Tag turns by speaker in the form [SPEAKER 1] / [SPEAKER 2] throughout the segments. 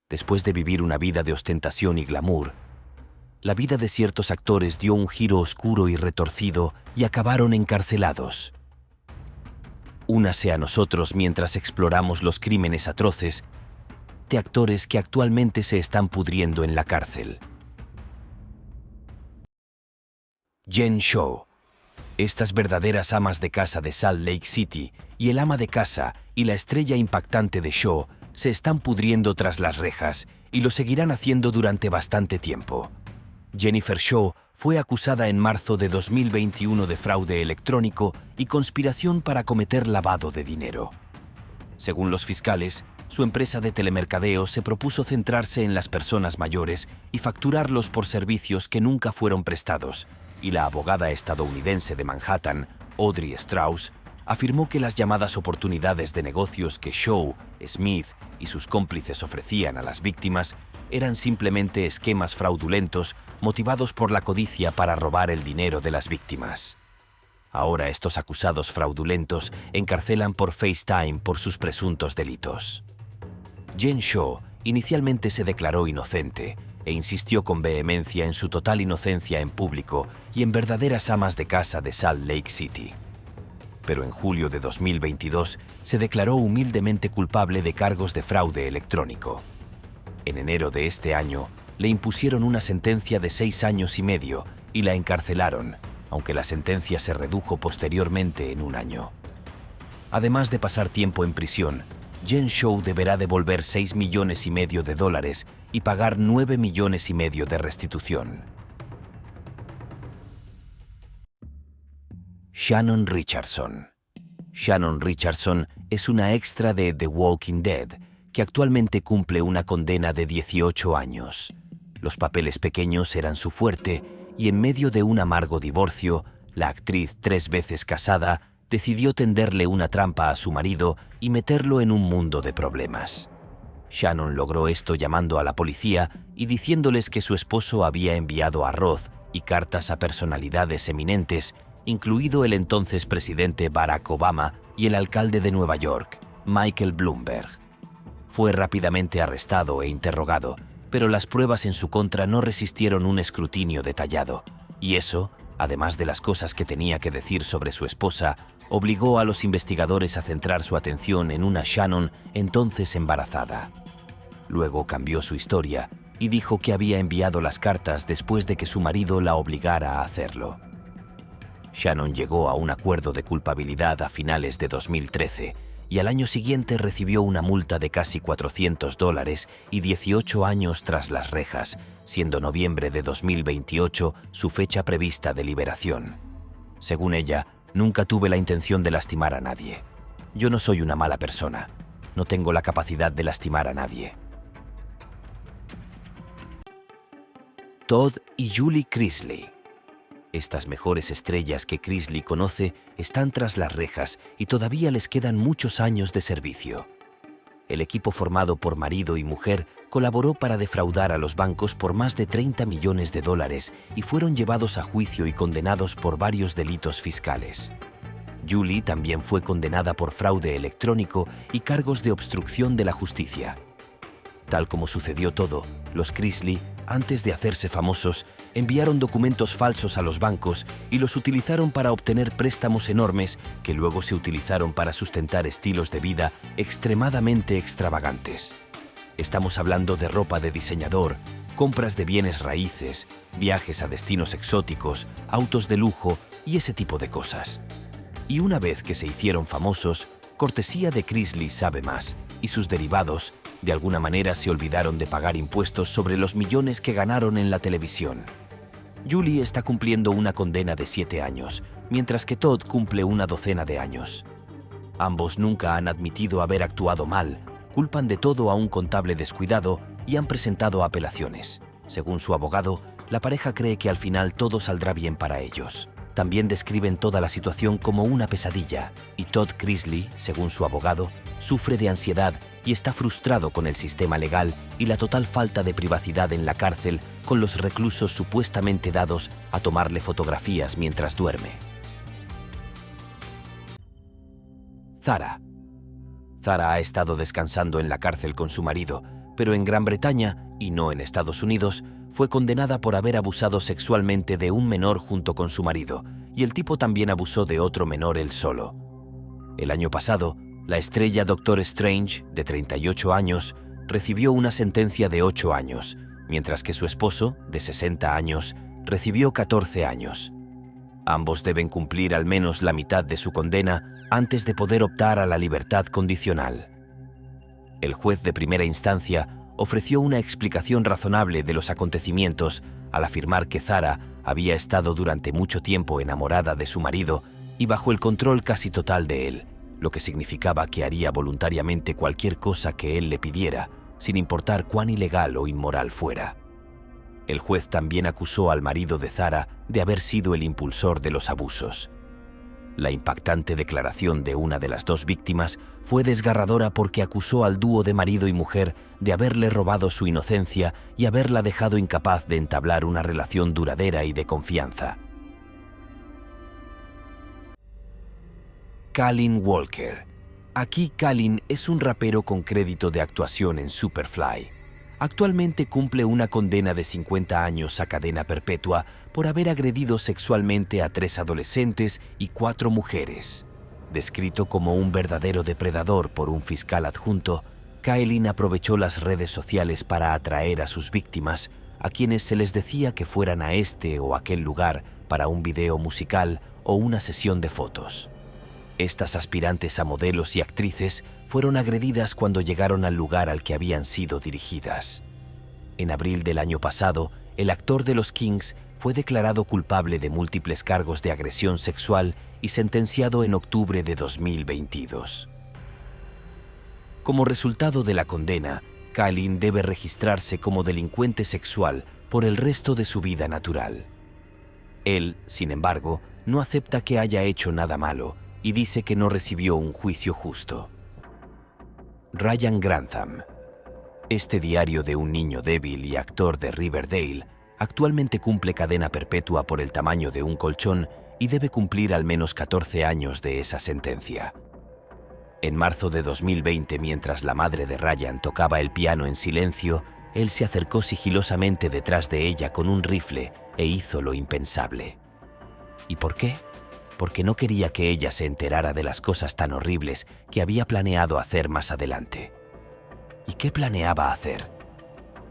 [SPEAKER 1] Después de vivir una vida de ostentación y glamour, la vida de ciertos actores dio un giro oscuro y retorcido y acabaron encarcelados. Únase a nosotros mientras exploramos los crímenes atroces de actores que actualmente se están pudriendo en la cárcel. Jen Shah. Estas verdaderas amas de casa de Salt Lake City y el ama de casa y la estrella impactante de Shah se están pudriendo tras las rejas y lo seguirán haciendo durante bastante tiempo. Jennifer Shah fue acusada en marzo de 2021 de fraude electrónico y conspiración para cometer lavado de dinero. Según los fiscales, su empresa de telemercadeo se propuso centrarse en las personas mayores y facturarlos por servicios que nunca fueron prestados, y la abogada estadounidense de Manhattan, Audrey Strauss, afirmó que las llamadas oportunidades de negocios que Shah, Smith y sus cómplices ofrecían a las víctimas eran simplemente esquemas fraudulentos motivados por la codicia para robar el dinero de las víctimas. Ahora estos acusados fraudulentos encarcelan por FaceTime por sus presuntos delitos. Jen Shah inicialmente se declaró inocente e insistió con vehemencia en su total inocencia en público y en verdaderas amas de casa de Salt Lake City. Pero en julio de 2022 se declaró humildemente culpable de cargos de fraude electrónico. En enero de este año, le impusieron una sentencia de 6 años y medio y la encarcelaron, aunque la sentencia se redujo posteriormente en 1 año. Además de pasar tiempo en prisión, Jen Shah deberá devolver $6,5 millones y pagar $9,5 millones de restitución. Shannon Richardson. Shannon Richardson es una extra de The Walking Dead que actualmente cumple una condena de 18 años. Los papeles pequeños eran su fuerte y en medio de un amargo divorcio, la actriz 3 veces casada decidió tenderle una trampa a su marido y meterlo en un mundo de problemas. Shannon logró esto llamando a la policía y diciéndoles que su esposo había enviado arroz y cartas a personalidades eminentes, incluido el entonces presidente Barack Obama y el alcalde de Nueva York, Michael Bloomberg. Fue rápidamente arrestado e interrogado, pero las pruebas en su contra no resistieron un escrutinio detallado, y eso, además de las cosas que tenía que decir sobre su esposa, obligó a los investigadores a centrar su atención en una Shannon entonces embarazada. Luego cambió su historia y dijo que había enviado las cartas después de que su marido la obligara a hacerlo. Shannon llegó a un acuerdo de culpabilidad a finales de 2013 y al año siguiente recibió una multa de casi $400 y 18 años tras las rejas, siendo noviembre de 2028 su fecha prevista de liberación. Según ella, nunca tuve la intención de lastimar a nadie. Yo no soy una mala persona. No tengo la capacidad de lastimar a nadie. Todd y Julie Chrisley. Estas mejores estrellas que Chrisley conoce están tras las rejas y todavía les quedan muchos años de servicio. El equipo formado por marido y mujer colaboró para defraudar a los bancos por más de $30 millones y fueron llevados a juicio y condenados por varios delitos fiscales. Julie también fue condenada por fraude electrónico y cargos de obstrucción de la justicia. Tal como sucedió todo, los Chrisley, antes de hacerse famosos, enviaron documentos falsos a los bancos y los utilizaron para obtener préstamos enormes que luego se utilizaron para sustentar estilos de vida extremadamente extravagantes. Estamos hablando de ropa de diseñador, compras de bienes raíces, viajes a destinos exóticos, autos de lujo y ese tipo de cosas. Y una vez que se hicieron famosos, cortesía de Chrisley sabe más, y sus derivados, de alguna manera se olvidaron de pagar impuestos sobre los millones que ganaron en la televisión. Julie está cumpliendo una condena de 7 años, mientras que Todd cumple una docena de años. Ambos nunca han admitido haber actuado mal, culpan de todo a un contable descuidado y han presentado apelaciones. Según su abogado, la pareja cree que al final todo saldrá bien para ellos. También describen toda la situación como una pesadilla, y Todd Chrisley, según su abogado, sufre de ansiedad y está frustrado con el sistema legal y la total falta de privacidad en la cárcel con los reclusos supuestamente dados a tomarle fotografías mientras duerme. Zara. Zara ha estado descansando en la cárcel con su marido, pero en Gran Bretaña, y no en Estados Unidos, fue condenada por haber abusado sexualmente de un menor junto con su marido, y el tipo también abusó de otro menor él solo. El año pasado, la estrella Doctor Strange, de 38 años, recibió una sentencia de 8 años, mientras que su esposo, de 60 años, recibió 14 años. Ambos deben cumplir al menos la mitad de su condena antes de poder optar a la libertad condicional. El juez de primera instancia ofreció una explicación razonable de los acontecimientos al afirmar que Zara había estado durante mucho tiempo enamorada de su marido y bajo el control casi total de él, lo que significaba que haría voluntariamente cualquier cosa que él le pidiera, sin importar cuán ilegal o inmoral fuera. El juez también acusó al marido de Zara de haber sido el impulsor de los abusos. La impactante declaración de una de las dos víctimas fue desgarradora porque acusó al dúo de marido y mujer de haberle robado su inocencia y haberla dejado incapaz de entablar una relación duradera y de confianza. Colin Walker. Aquí Colin es un rapero con crédito de actuación en Superfly. Actualmente cumple una condena de 50 años a cadena perpetua por haber agredido sexualmente a 3 adolescentes y 4 mujeres. Descrito como un verdadero depredador por un fiscal adjunto, Colin aprovechó las redes sociales para atraer a sus víctimas, a quienes se les decía que fueran a este o aquel lugar para un video musical o una sesión de fotos. Estas aspirantes a modelos y actrices fueron agredidas cuando llegaron al lugar al que habían sido dirigidas. En abril del año pasado, el actor de los Kings fue declarado culpable de múltiples cargos de agresión sexual y sentenciado en octubre de 2022. Como resultado de la condena, Colin debe registrarse como delincuente sexual por el resto de su vida natural. Él, sin embargo, no acepta que haya hecho nada malo y dice que no recibió un juicio justo. Ryan Grantham. Este diario de un niño débil y actor de Riverdale actualmente cumple cadena perpetua por el tamaño de un colchón y debe cumplir al menos 14 años de esa sentencia. En marzo de 2020, mientras la madre de Ryan tocaba el piano en silencio, él se acercó sigilosamente detrás de ella con un rifle e hizo lo impensable. ¿Y por qué? Porque no quería que ella se enterara de las cosas tan horribles que había planeado hacer más adelante. ¿Y qué planeaba hacer?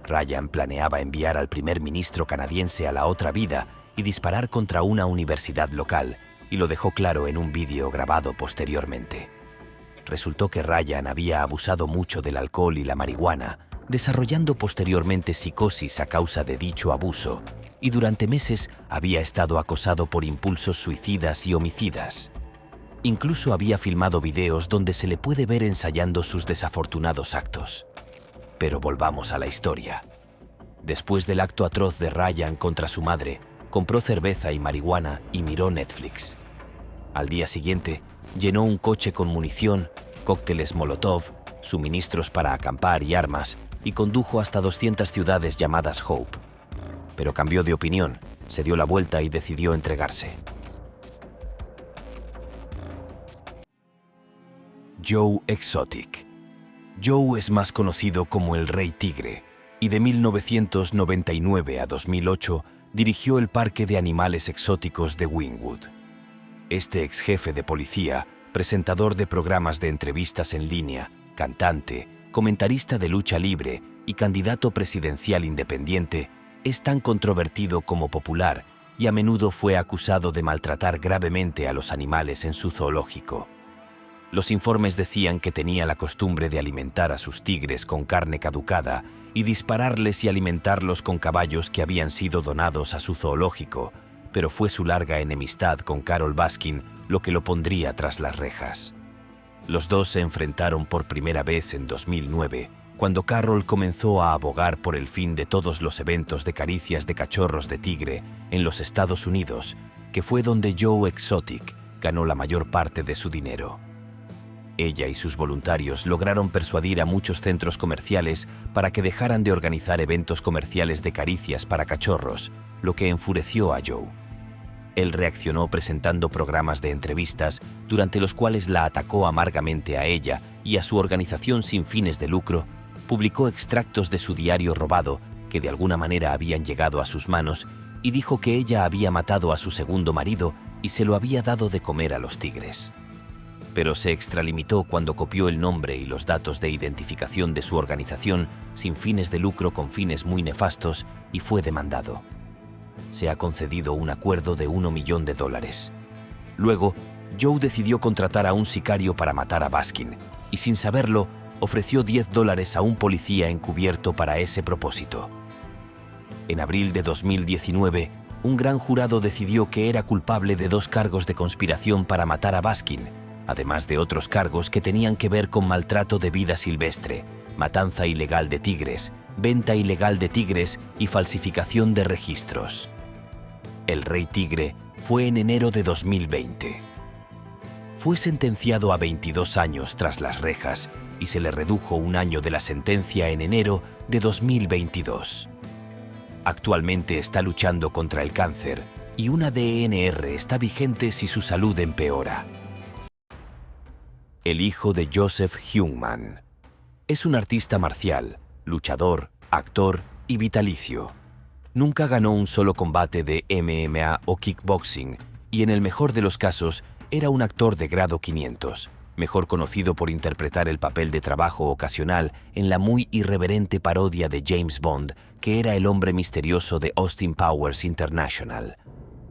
[SPEAKER 1] Ryan planeaba enviar al primer ministro canadiense a la otra vida y disparar contra una universidad local, y lo dejó claro en un vídeo grabado posteriormente. Resultó que Ryan había abusado mucho del alcohol y la marihuana, desarrollando posteriormente psicosis a causa de dicho abuso, y durante meses había estado acosado por impulsos suicidas y homicidas. Incluso había filmado videos donde se le puede ver ensayando sus desafortunados actos. Pero volvamos a la historia. Después del acto atroz de Ryan contra su madre, compró cerveza y marihuana y miró Netflix. Al día siguiente, llenó un coche con munición, cócteles Molotov, suministros para acampar y armas, y condujo hasta 200 ciudades llamadas Hope. Pero cambió de opinión, se dio la vuelta y decidió entregarse. Joe Exotic. Joe es más conocido como el Rey Tigre, y de 1999 a 2008 dirigió el Parque de Animales Exóticos de Wynwood. Este ex jefe de policía, presentador de programas de entrevistas en línea, cantante, comentarista de lucha libre y candidato presidencial independiente, es tan controvertido como popular y a menudo fue acusado de maltratar gravemente a los animales en su zoológico. Los informes decían que tenía la costumbre de alimentar a sus tigres con carne caducada y dispararles y alimentarlos con caballos que habían sido donados a su zoológico, pero fue su larga enemistad con Carole Baskin lo que lo pondría tras las rejas. Los dos se enfrentaron por primera vez en 2009, cuando Carole comenzó a abogar por el fin de todos los eventos de caricias de cachorros de tigre en los Estados Unidos, que fue donde Joe Exotic ganó la mayor parte de su dinero. Ella y sus voluntarios lograron persuadir a muchos centros comerciales para que dejaran de organizar eventos comerciales de caricias para cachorros, lo que enfureció a Joe. Él reaccionó presentando programas de entrevistas durante los cuales la atacó amargamente a ella y a su organización sin fines de lucro, publicó extractos de su diario robado que de alguna manera habían llegado a sus manos y dijo que ella había matado a su segundo marido y se lo había dado de comer a los tigres. Pero se extralimitó cuando copió el nombre y los datos de identificación de su organización sin fines de lucro con fines muy nefastos y fue demandado. Se ha concedido un acuerdo de $1 millón. Luego, Joe decidió contratar a un sicario para matar a Baskin y sin saberlo, ofreció $10 a un policía encubierto para ese propósito. En abril de 2019, un gran jurado decidió que era culpable de 2 cargos de conspiración para matar a Baskin, además de otros cargos que tenían que ver con maltrato de vida silvestre, matanza ilegal de tigres, venta ilegal de tigres y falsificación de registros. El Rey Tigre fue en enero de 2020. Fue sentenciado a 22 años tras las rejas y se le redujo 1 año de la sentencia en enero de 2022. Actualmente está luchando contra el cáncer y una DNR está vigente si su salud empeora. El hijo de Joseph Huneman. Es un artista marcial, luchador, actor y vitalicio. Nunca ganó un solo combate de MMA o kickboxing y en el mejor de los casos era un actor de grado 500, mejor conocido por interpretar el papel de trabajo ocasional en la muy irreverente parodia de James Bond, que era el hombre misterioso de Austin Powers International.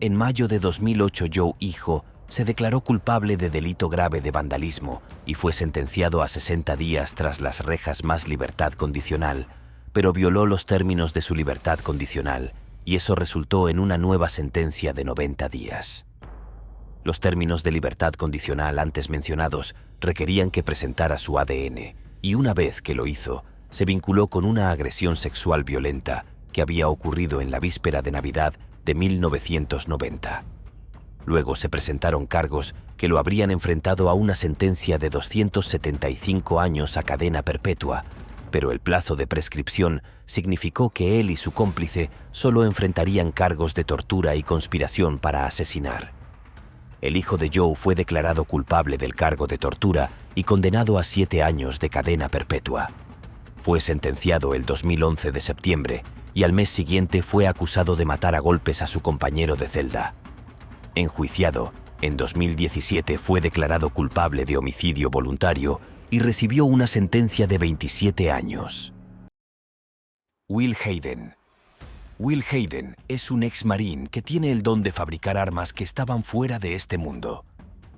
[SPEAKER 1] En mayo de 2008, Joe Hijo se declaró culpable de delito grave de vandalismo y fue sentenciado a 60 días tras las rejas más libertad condicional, pero violó los términos de su libertad condicional y eso resultó en una nueva sentencia de 90 días. Los términos de libertad condicional antes mencionados requerían que presentara su ADN y una vez que lo hizo, se vinculó con una agresión sexual violenta que había ocurrido en la víspera de Navidad de 1990. Luego se presentaron cargos que lo habrían enfrentado a una sentencia de 275 años a cadena perpetua, pero el plazo de prescripción significó que él y su cómplice solo enfrentarían cargos de tortura y conspiración para asesinar. El hijo de Joe fue declarado culpable del cargo de tortura y condenado a 7 años de cadena perpetua. Fue sentenciado el 2011 de septiembre y al mes siguiente fue acusado de matar a golpes a su compañero de celda. Enjuiciado, en 2017 fue declarado culpable de homicidio voluntario y recibió una sentencia de 27 años. Will Hayden. Will Hayden es un ex-marín que tiene el don de fabricar armas que estaban fuera de este mundo.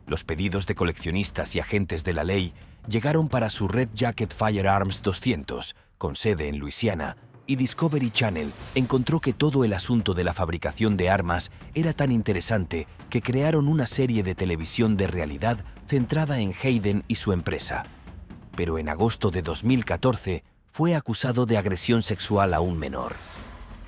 [SPEAKER 1] Los pedidos de coleccionistas y agentes de la ley llegaron para su Red Jacket Firearms 200, con sede en Luisiana, y Discovery Channel encontró que todo el asunto de la fabricación de armas era tan interesante que crearon una serie de televisión de realidad centrada en Hayden y su empresa. Pero en agosto de 2014 fue acusado de agresión sexual a un menor.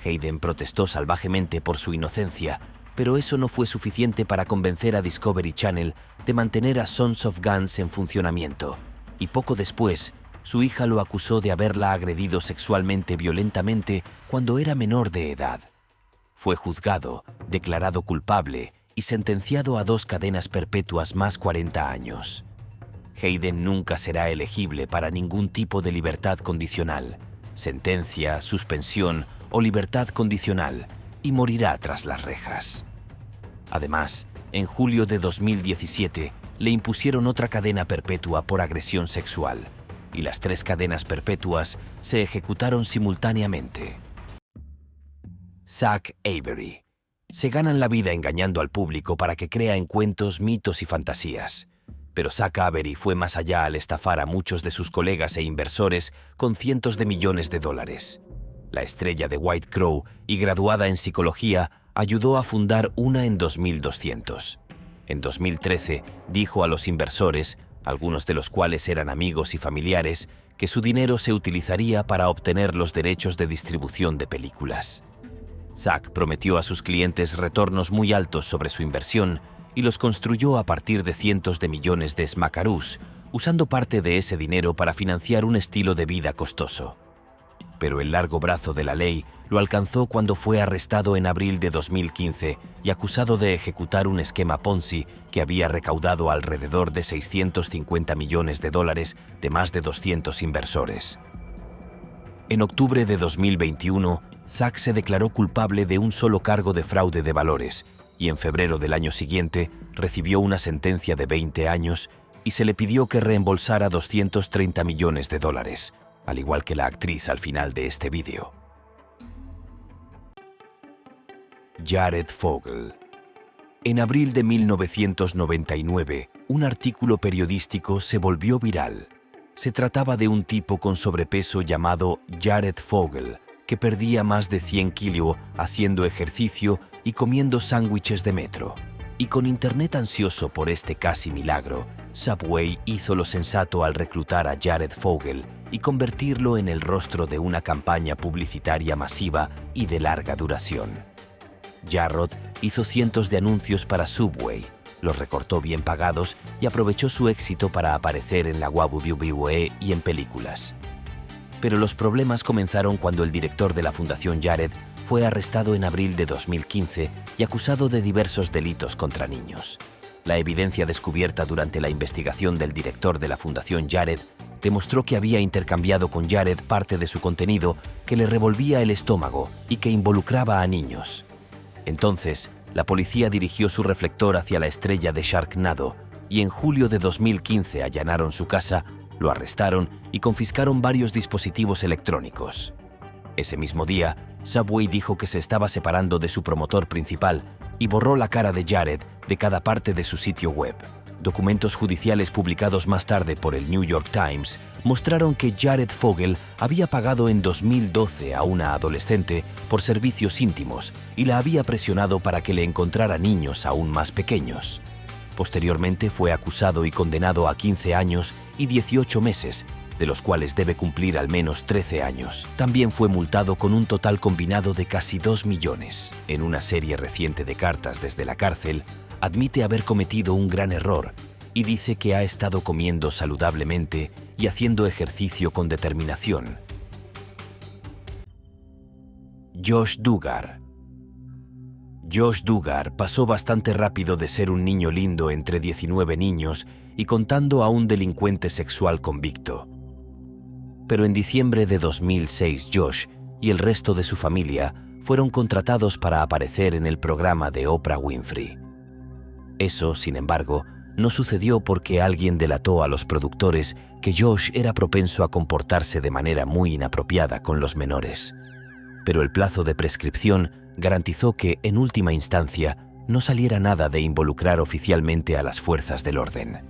[SPEAKER 1] Hayden protestó salvajemente por su inocencia, pero eso no fue suficiente para convencer a Discovery Channel de mantener a Sons of Guns en funcionamiento, y poco después, su hija lo acusó de haberla agredido sexualmente violentamente cuando era menor de edad. Fue juzgado, declarado culpable y sentenciado a 2 cadenas perpetuas más 40 años. Hayden nunca será elegible para ningún tipo de libertad condicional, sentencia, suspensión o libertad condicional, y morirá tras las rejas. Además, en julio de 2017 le impusieron otra cadena perpetua por agresión sexual, y las 3 cadenas perpetuas se ejecutaron simultáneamente. Zach Avery. Se ganan la vida engañando al público para que crea en cuentos, mitos y fantasías. Pero Zach Avery fue más allá al estafar a muchos de sus colegas e inversores con cientos de millones de dólares. La estrella de White Crow y graduada en psicología ayudó a fundar una en 2200. En 2013 dijo a los inversores, algunos de los cuales eran amigos y familiares, que su dinero se utilizaría para obtener los derechos de distribución de películas. Zach prometió a sus clientes retornos muy altos sobre su inversión y los construyó a partir de cientos de millones de smackaroos, usando parte de ese dinero para financiar un estilo de vida costoso. Pero el largo brazo de la ley lo alcanzó cuando fue arrestado en abril de 2015 y acusado de ejecutar un esquema Ponzi que había recaudado alrededor de $650 millones de más de 200 inversores. En octubre de 2021, Zack se declaró culpable de un solo cargo de fraude de valores y en febrero del año siguiente recibió una sentencia de 20 años y se le pidió que reembolsara 230 millones de dólares, al igual que la actriz al final de este vídeo. Jared Fogle. En abril de 1999, un artículo periodístico se volvió viral. Se trataba de un tipo con sobrepeso llamado Jared Fogle, que perdía más de 100 kilos haciendo ejercicio y comiendo sándwiches de metro. Y con internet ansioso por este casi milagro, Subway hizo lo sensato al reclutar a Jared Fogle y convertirlo en el rostro de una campaña publicitaria masiva y de larga duración. Jared hizo cientos de anuncios para Subway, los recortó bien pagados y aprovechó su éxito para aparecer en la WWE y en películas. Pero los problemas comenzaron cuando el director de la Fundación Jared fue arrestado en abril de 2015 y acusado de diversos delitos contra niños. La evidencia descubierta durante la investigación del director de la Fundación Jared demostró que había intercambiado con Jared parte de su contenido que le revolvía el estómago y que involucraba a niños. Entonces, la policía dirigió su reflector hacia la estrella de Sharknado y en julio de 2015 allanaron su casa, lo arrestaron y confiscaron varios dispositivos electrónicos. Ese mismo día, Subway dijo que se estaba separando de su promotor principal y borró la cara de Jared de cada parte de su sitio web. Documentos judiciales publicados más tarde por el New York Times mostraron que Jared Fogle había pagado en 2012 a una adolescente por servicios íntimos y la había presionado para que le encontrara niños aún más pequeños. Posteriormente fue acusado y condenado a 15 años y 18 meses, de los cuales debe cumplir al menos 13 años. También fue multado con un total combinado de casi 2 millones. En una serie reciente de cartas desde la cárcel, admite haber cometido un gran error y dice que ha estado comiendo saludablemente y haciendo ejercicio con determinación. Josh Duggar. Josh Duggar pasó bastante rápido de ser un niño lindo entre 19 niños y contando a un delincuente sexual convicto. Pero en diciembre de 2006, Josh y el resto de su familia fueron contratados para aparecer en el programa de Oprah Winfrey. Eso, sin embargo, no sucedió porque alguien delató a los productores que Josh era propenso a comportarse de manera muy inapropiada con los menores. Pero el plazo de prescripción garantizó que, en última instancia, no saliera nada de involucrar oficialmente a las fuerzas del orden.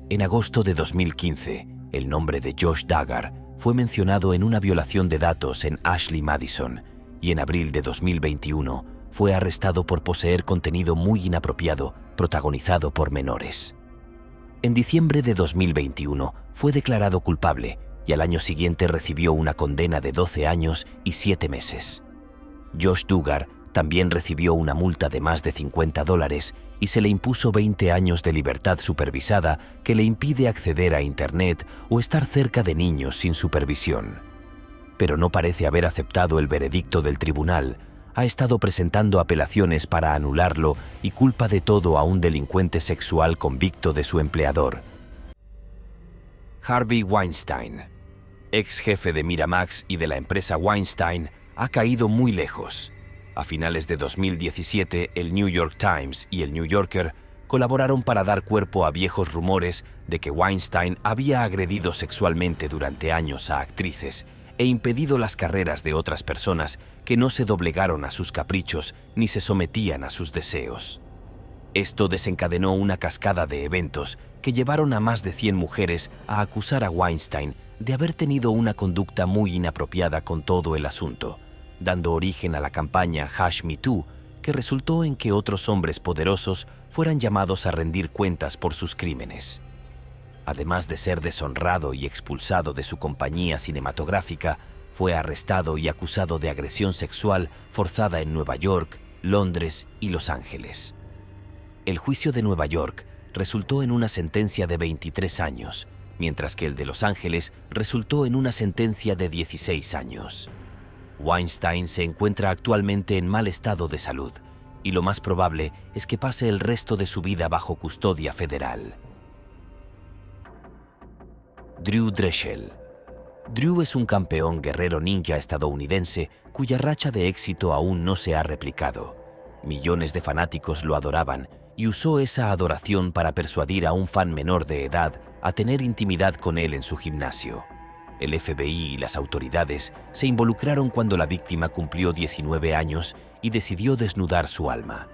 [SPEAKER 1] En agosto de 2015, el nombre de Josh Duggar fue mencionado en una violación de datos en Ashley Madison y en abril de 2021 fue arrestado por poseer contenido muy inapropiado protagonizado por menores. En diciembre de 2021 fue declarado culpable y al año siguiente recibió una condena de 12 años y 7 meses. Josh Duggar también recibió una multa de más de $50 y se le impuso 20 años de libertad supervisada que le impide acceder a Internet o estar cerca de niños sin supervisión. Pero no parece haber aceptado el veredicto del tribunal. Ha estado presentando apelaciones para anularlo y culpa de todo a un delincuente sexual convicto de su empleador. Harvey Weinstein, ex jefe de Miramax y de la empresa Weinstein, ha caído muy lejos. A finales de 2017, el New York Times y el New Yorker colaboraron para dar cuerpo a viejos rumores de que Weinstein había agredido sexualmente durante años a actrices e impedido las carreras de otras personas que no se doblegaron a sus caprichos ni se sometían a sus deseos. Esto desencadenó una cascada de eventos que llevaron a más de 100 mujeres a acusar a Weinstein de haber tenido una conducta muy inapropiada con todo el asunto, dando origen a la campaña #MeToo, que resultó en que otros hombres poderosos fueran llamados a rendir cuentas por sus crímenes. Además de ser deshonrado y expulsado de su compañía cinematográfica, fue arrestado y acusado de agresión sexual forzada en Nueva York, Londres y Los Ángeles. El juicio de Nueva York resultó en una sentencia de 23 años, mientras que el de Los Ángeles resultó en una sentencia de 16 años. Weinstein se encuentra actualmente en mal estado de salud, y lo más probable es que pase el resto de su vida bajo custodia federal. Drew Drechsel. Drew es un campeón guerrero ninja estadounidense cuya racha de éxito aún no se ha replicado. Millones de fanáticos lo adoraban y usó esa adoración para persuadir a un fan menor de edad a tener intimidad con él en su gimnasio. El FBI y las autoridades se involucraron cuando la víctima cumplió 19 años y decidió desnudar su alma.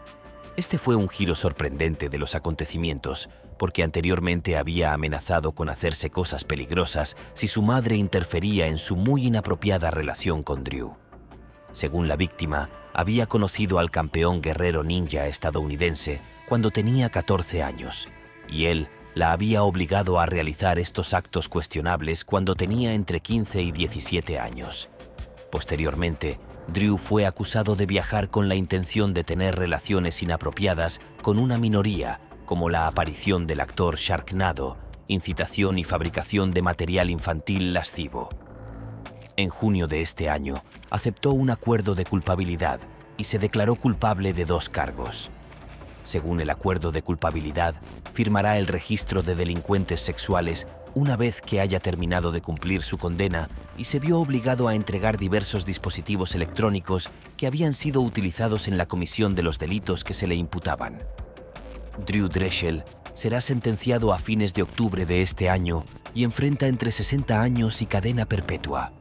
[SPEAKER 1] Este fue un giro sorprendente de los acontecimientos, porque anteriormente había amenazado con hacerse cosas peligrosas si su madre interfería en su muy inapropiada relación con Drew. Según la víctima, había conocido al campeón guerrero ninja estadounidense cuando tenía 14 años, y él la había obligado a realizar estos actos cuestionables cuando tenía entre 15 y 17 años. Posteriormente, Drew fue acusado de viajar con la intención de tener relaciones inapropiadas con una minoría, como la aparición del actor Sharknado, incitación y fabricación de material infantil lascivo. En junio de este año, aceptó un acuerdo de culpabilidad y se declaró culpable de 2 cargos. Según el acuerdo de culpabilidad, firmará el registro de delincuentes sexuales una vez que haya terminado de cumplir su condena y se vio obligado a entregar diversos dispositivos electrónicos que habían sido utilizados en la comisión de los delitos que se le imputaban. Drew Drechsel será sentenciado a fines de octubre de este año y enfrenta entre 60 años y cadena perpetua.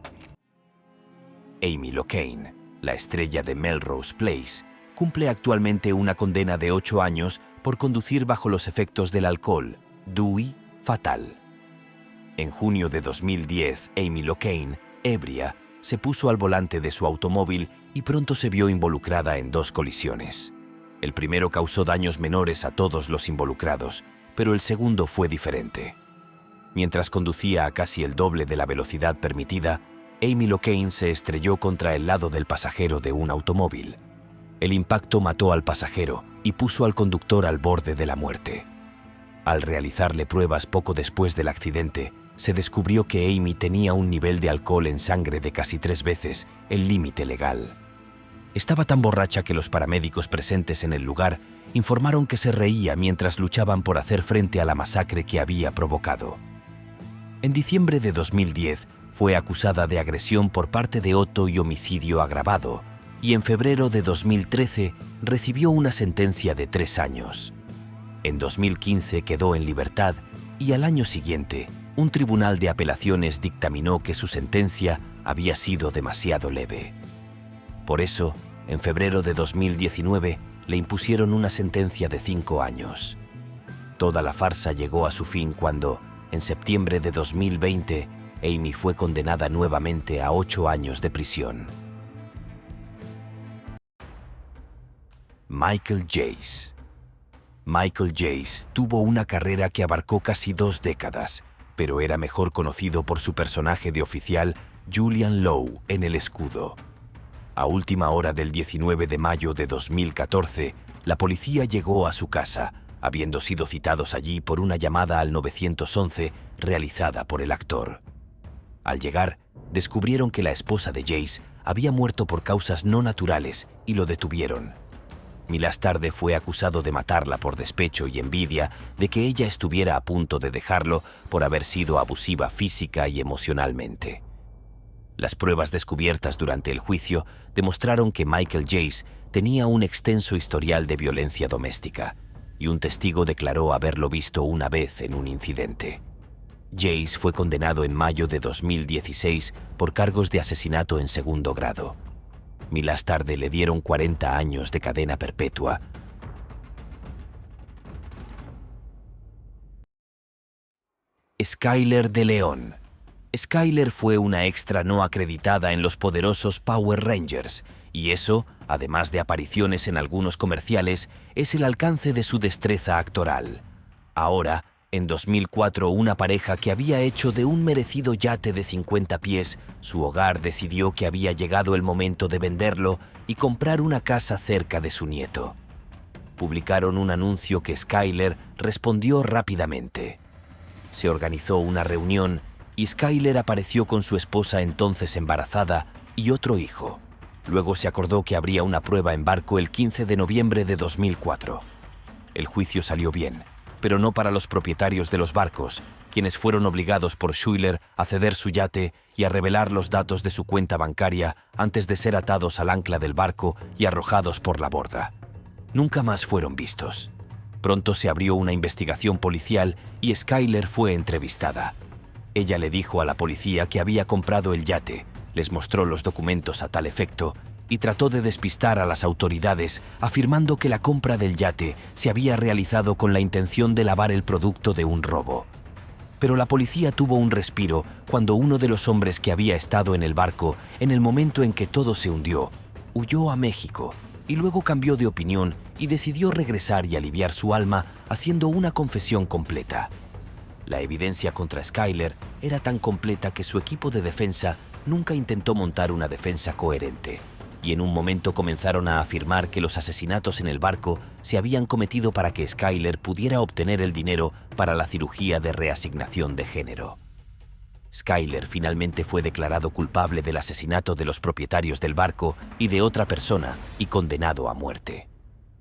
[SPEAKER 1] Amy Locane, la estrella de Melrose Place, cumple actualmente una condena de 8 años por conducir bajo los efectos del alcohol, Dewey, fatal. En junio de 2010, Amy Locane, ebria, se puso al volante de su automóvil y pronto se vio involucrada en 2 colisiones. El primero causó daños menores a todos los involucrados, pero el segundo fue diferente. Mientras conducía a casi el doble de la velocidad permitida, Amy Locane se estrelló contra el lado del pasajero de un automóvil. El impacto mató al pasajero y puso al conductor al borde de la muerte. Al realizarle pruebas poco después del accidente, se descubrió que Amy tenía un nivel de alcohol en sangre de casi 3 veces el límite legal. Estaba tan borracha que los paramédicos presentes en el lugar informaron que se reía mientras luchaban por hacer frente a la masacre que había provocado. En diciembre de 2010 fue acusada de agresión por parte de Otto y homicidio agravado, y en febrero de 2013 recibió una sentencia de 3 años. En 2015 quedó en libertad y al año siguiente, un tribunal de apelaciones dictaminó que su sentencia había sido demasiado leve. Por eso, en febrero de 2019, le impusieron una sentencia de 5 años. Toda la farsa llegó a su fin cuando, en septiembre de 2020, Amy fue condenada nuevamente a 8 años de prisión. Michael Jace. Michael Jace tuvo una carrera que abarcó casi 2 décadas, pero era mejor conocido por su personaje de oficial Julian Lowe en El Escudo. A última hora del 19 de mayo de 2014, la policía llegó a su casa, habiendo sido citados allí por una llamada al 911 realizada por el actor. Al llegar, descubrieron que la esposa de Jace había muerto por causas no naturales y lo detuvieron. Milás tarde fue acusado de matarla por despecho y envidia de que ella estuviera a punto de dejarlo por haber sido abusiva física y emocionalmente. Las pruebas descubiertas durante el juicio demostraron que Michael Jace tenía un extenso historial de violencia doméstica, y un testigo declaró haberlo visto una vez en un incidente. Jace fue condenado en mayo de 2016 por cargos de asesinato en segundo grado. Milás tarde le dieron 40 años de cadena perpetua. Skyler de León. Skyler fue una extra no acreditada en los poderosos Power Rangers, y eso, además de apariciones en algunos comerciales, es el alcance de su destreza actoral. Ahora, en 2004, una pareja que había hecho de un merecido yate de 50 pies su hogar decidió que había llegado el momento de venderlo y comprar una casa cerca de su nieto. Publicaron un anuncio que Skyler respondió rápidamente. Se organizó una reunión y Skyler apareció con su esposa entonces embarazada y otro hijo. Luego se acordó que habría una prueba en barco el 15 de noviembre de 2004. El juicio salió bien, pero no para los propietarios de los barcos, quienes fueron obligados por Schuyler a ceder su yate y a revelar los datos de su cuenta bancaria antes de ser atados al ancla del barco y arrojados por la borda. Nunca más fueron vistos. Pronto se abrió una investigación policial y Schuyler fue entrevistada. Ella le dijo a la policía que había comprado el yate, les mostró los documentos a tal efecto y trató de despistar a las autoridades afirmando que la compra del yate se había realizado con la intención de lavar el producto de un robo. Pero la policía tuvo un respiro cuando uno de los hombres que había estado en el barco en el momento en que todo se hundió, huyó a México y luego cambió de opinión y decidió regresar y aliviar su alma haciendo una confesión completa. La evidencia contra Schuyler era tan completa que su equipo de defensa nunca intentó montar una defensa coherente, y en un momento comenzaron a afirmar que los asesinatos en el barco se habían cometido para que Schuyler pudiera obtener el dinero para la cirugía de reasignación de género. Schuyler finalmente fue declarado culpable del asesinato de los propietarios del barco y de otra persona y condenado a muerte.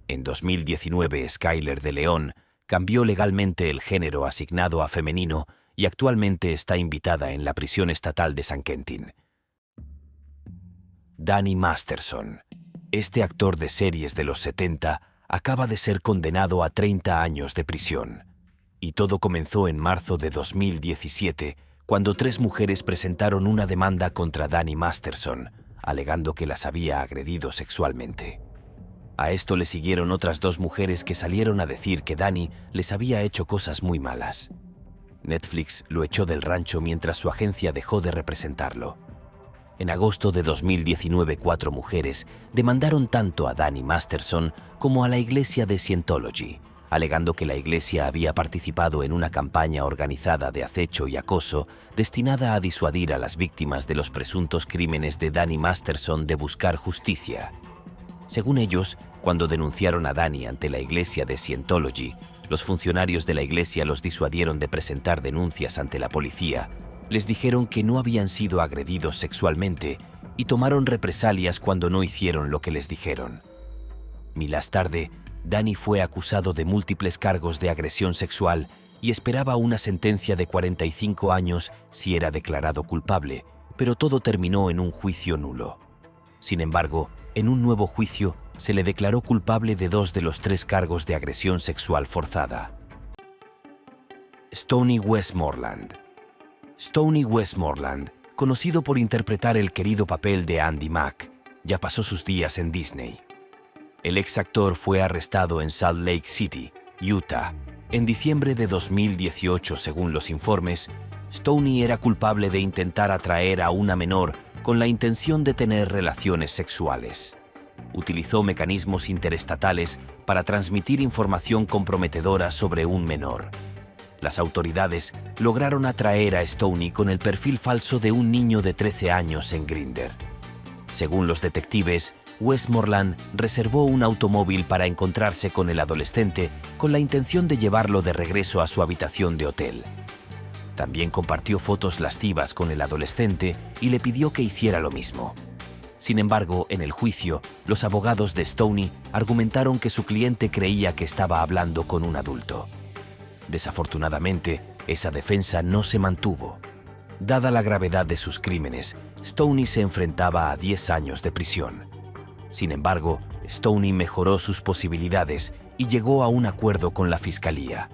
[SPEAKER 1] En 2019, Schuyler de León cambió legalmente el género asignado a femenino y actualmente está invitada en la prisión estatal de San Quentin. Danny Masterson. Este actor de series de los 70 acaba de ser condenado a 30 años de prisión. Y todo comenzó en marzo de 2017, cuando 3 mujeres presentaron una demanda contra Danny Masterson, alegando que las había agredido sexualmente. A esto le siguieron otras 2 mujeres que salieron a decir que Danny les había hecho cosas muy malas. Netflix lo echó del rancho mientras su agencia dejó de representarlo. En agosto de 2019, 4 mujeres demandaron tanto a Danny Masterson como a la iglesia de Scientology, alegando que la iglesia había participado en una campaña organizada de acecho y acoso destinada a disuadir a las víctimas de los presuntos crímenes de Danny Masterson de buscar justicia. Según ellos, cuando denunciaron a Danny ante la iglesia de Scientology, los funcionarios de la iglesia los disuadieron de presentar denuncias ante la policía, les dijeron que no habían sido agredidos sexualmente y tomaron represalias cuando no hicieron lo que les dijeron. Más tarde, Danny fue acusado de múltiples cargos de agresión sexual y esperaba una sentencia de 45 años si era declarado culpable, pero todo terminó en un juicio nulo. Sin embargo, en un nuevo juicio se le declaró culpable de 2 de los 3 cargos de agresión sexual forzada. Stoney Westmoreland. Stoney Westmoreland, conocido por interpretar el querido papel de Andy Mack, ya pasó sus días en Disney. El ex actor fue arrestado en Salt Lake City, Utah, en diciembre de 2018. Según los informes, Stoney era culpable de intentar atraer a una menor con la intención de tener relaciones sexuales. Utilizó mecanismos interestatales para transmitir información comprometedora sobre un menor. Las autoridades lograron atraer a Stoney con el perfil falso de un niño de 13 años en Grindr. Según los detectives, Westmoreland reservó un automóvil para encontrarse con el adolescente con la intención de llevarlo de regreso a su habitación de hotel. También compartió fotos lascivas con el adolescente y le pidió que hiciera lo mismo. Sin embargo, en el juicio, los abogados de Stoney argumentaron que su cliente creía que estaba hablando con un adulto. Desafortunadamente, esa defensa no se mantuvo. Dada la gravedad de sus crímenes, Stoney se enfrentaba a 10 años de prisión. Sin embargo, Stoney mejoró sus posibilidades y llegó a un acuerdo con la fiscalía.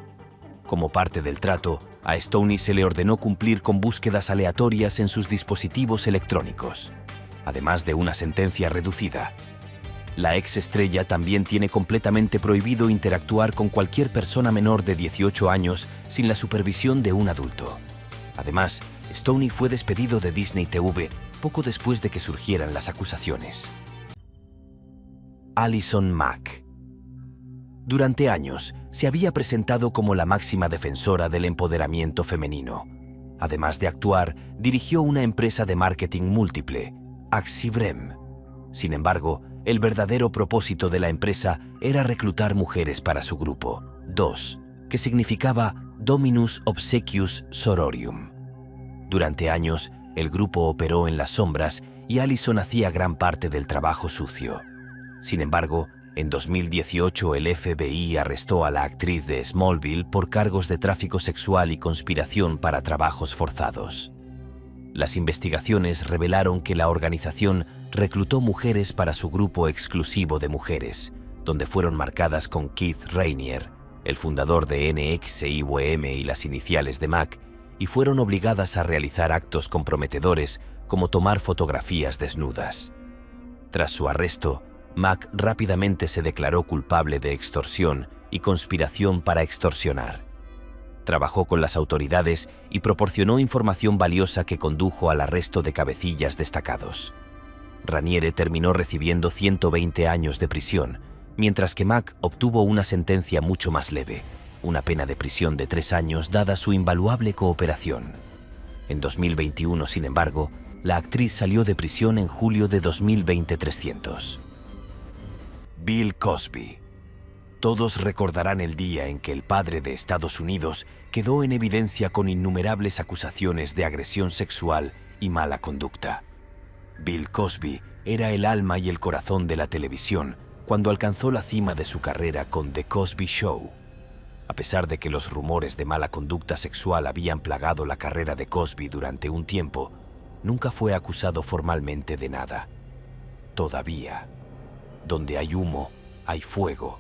[SPEAKER 1] Como parte del trato, a Stoney se le ordenó cumplir con búsquedas aleatorias en sus dispositivos electrónicos, además de una sentencia reducida. La ex estrella también tiene completamente prohibido interactuar con cualquier persona menor de 18 años sin la supervisión de un adulto. Además, Stoney fue despedido de Disney TV poco después de que surgieran las acusaciones. Allison Mack. Durante años, se había presentado como la máxima defensora del empoderamiento femenino. Además de actuar, dirigió una empresa de marketing múltiple, Axibrem. Sin embargo, el verdadero propósito de la empresa era reclutar mujeres para su grupo, DOS, que significaba Dominus Obsequius Sororium. Durante años, el grupo operó en las sombras y Allison hacía gran parte del trabajo sucio. Sin embargo, En 2018 el FBI arrestó a la actriz de Smallville por cargos de tráfico sexual y conspiración para trabajos forzados. Las investigaciones revelaron que la organización reclutó mujeres para su grupo exclusivo de mujeres, donde fueron marcadas con Keith Rainier, el fundador de NXIVM y las iniciales de Mac, y fueron obligadas a realizar actos comprometedores como tomar fotografías desnudas. Tras su arresto, Mac rápidamente se declaró culpable de extorsión y conspiración para extorsionar. Trabajó con las autoridades y proporcionó información valiosa que condujo al arresto de cabecillas destacados. Raniere terminó recibiendo 120 años de prisión, mientras que Mac obtuvo una sentencia mucho más leve, una pena de prisión de 3 años dada su invaluable cooperación. En 2021, sin embargo, la actriz salió de prisión en julio de 2020. Bill Cosby. Todos recordarán el día en que el padre de Estados Unidos quedó en evidencia con innumerables acusaciones de agresión sexual y mala conducta. Bill Cosby era el alma y el corazón de la televisión cuando alcanzó la cima de su carrera con The Cosby Show. A pesar de que los rumores de mala conducta sexual habían plagado la carrera de Cosby durante un tiempo, nunca fue acusado formalmente de nada. Todavía, donde hay humo, hay fuego.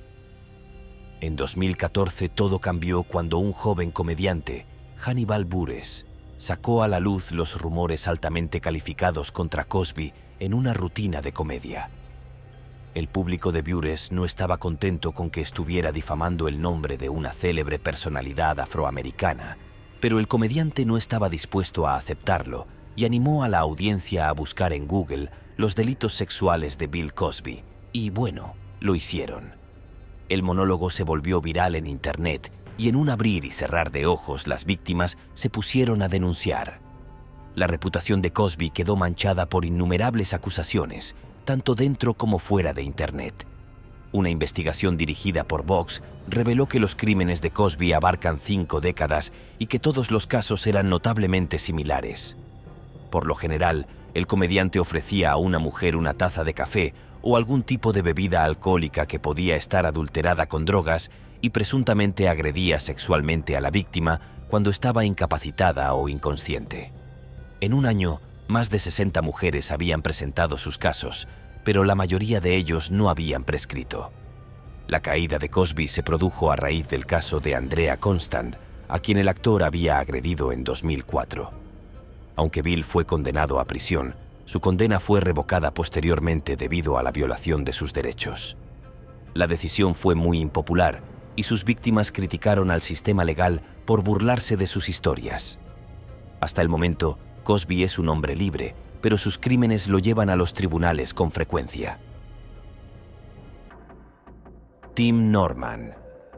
[SPEAKER 1] En 2014 todo cambió cuando un joven comediante, Hannibal Buress, sacó a la luz los rumores altamente calificados contra Cosby en una rutina de comedia. El público de Buress no estaba contento con que estuviera difamando el nombre de una célebre personalidad afroamericana, pero el comediante no estaba dispuesto a aceptarlo y animó a la audiencia a buscar en Google los delitos sexuales de Bill Cosby, y bueno, lo hicieron. El monólogo se volvió viral en Internet y en un abrir y cerrar de ojos las víctimas se pusieron a denunciar. La reputación de Cosby quedó manchada por innumerables acusaciones, tanto dentro como fuera de Internet. Una investigación dirigida por Vox reveló que los crímenes de Cosby abarcan 5 décadas y que todos los casos eran notablemente similares. Por lo general, el comediante ofrecía a una mujer una taza de café o algún tipo de bebida alcohólica que podía estar adulterada con drogas y presuntamente agredía sexualmente a la víctima cuando estaba incapacitada o inconsciente. En un año, más de 60 mujeres habían presentado sus casos, pero la mayoría de ellos no habían prescrito. La caída de Cosby se produjo a raíz del caso de Andrea Constant, a quien el actor había agredido en 2004. Aunque Bill fue condenado a prisión, su condena fue revocada posteriormente debido a la violación de sus derechos. La decisión fue muy impopular y sus víctimas criticaron al sistema legal por burlarse de sus historias. Hasta el momento, Cosby es un hombre libre, pero sus crímenes lo llevan a los tribunales con frecuencia. Tim Norman.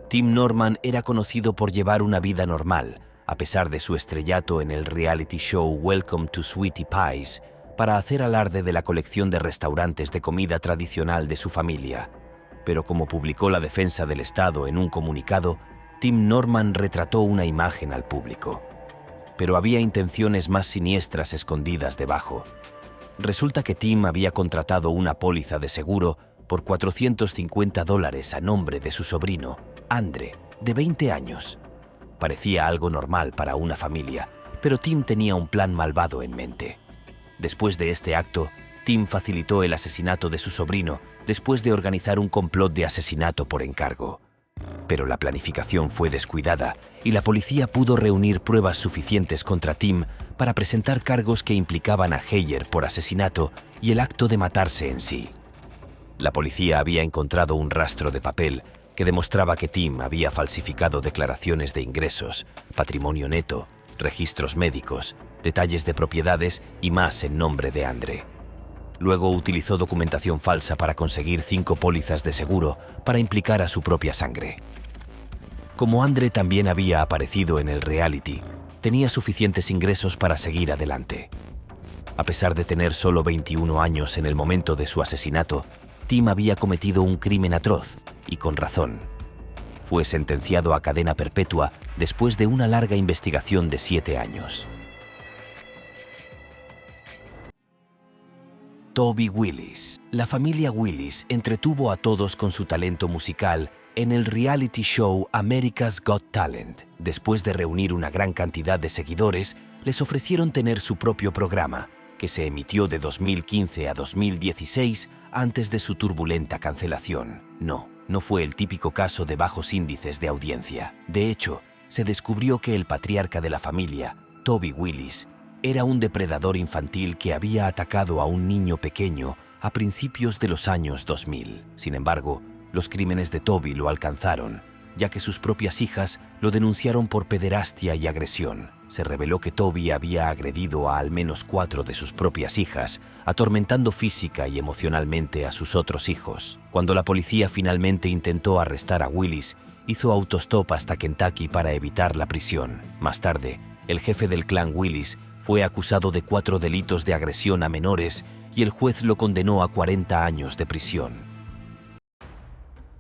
[SPEAKER 1] Tim Norman era conocido por llevar una vida normal, a pesar de su estrellato en el reality show Welcome to Sweetie Pies, para hacer alarde de la colección de restaurantes de comida tradicional de su familia. Pero como publicó la defensa del Estado en un comunicado, Tim Norman retrató una imagen al público. Pero había intenciones más siniestras escondidas debajo. Resulta que Tim había contratado una póliza de seguro por $450 a nombre de su sobrino, Andre, de 20 años. Parecía algo normal para una familia, pero Tim tenía un plan malvado en mente. Después de este acto, Tim facilitó el asesinato de su sobrino después de organizar un complot de asesinato por encargo. Pero la planificación fue descuidada y la policía pudo reunir pruebas suficientes contra Tim para presentar cargos que implicaban a Heyer por asesinato y el acto de matarse en sí. La policía había encontrado un rastro de papel que demostraba que Tim había falsificado declaraciones de ingresos, patrimonio neto, registros médicos, detalles de propiedades y más en nombre de Andre. Luego utilizó documentación falsa para conseguir 5 pólizas de seguro para implicar a su propia sangre. Como Andre también había aparecido en el reality, tenía suficientes ingresos para seguir adelante. A pesar de tener solo 21 años en el momento de su asesinato, Tim había cometido un crimen atroz, y con razón. Fue sentenciado a cadena perpetua después de una larga investigación de 7 años. Toby Willis. La familia Willis entretuvo a todos con su talento musical en el reality show America's Got Talent. Después de reunir una gran cantidad de seguidores, les ofrecieron tener su propio programa, que se emitió de 2015 a 2016 antes de su turbulenta cancelación. No fue el típico caso de bajos índices de audiencia. De hecho, se descubrió que el patriarca de la familia, Toby Willis, era un depredador infantil que había atacado a un niño pequeño a principios de los años 2000. Sin embargo, los crímenes de Toby lo alcanzaron, ya que sus propias hijas lo denunciaron por pederastia y agresión. Se reveló que Toby había agredido a al menos 4 de sus propias hijas, atormentando física y emocionalmente a sus otros hijos. Cuando la policía finalmente intentó arrestar a Willis, hizo autostop hasta Kentucky para evitar la prisión. Más tarde, el jefe del clan Willis fue acusado de 4 delitos de agresión a menores y el juez lo condenó a 40 años de prisión.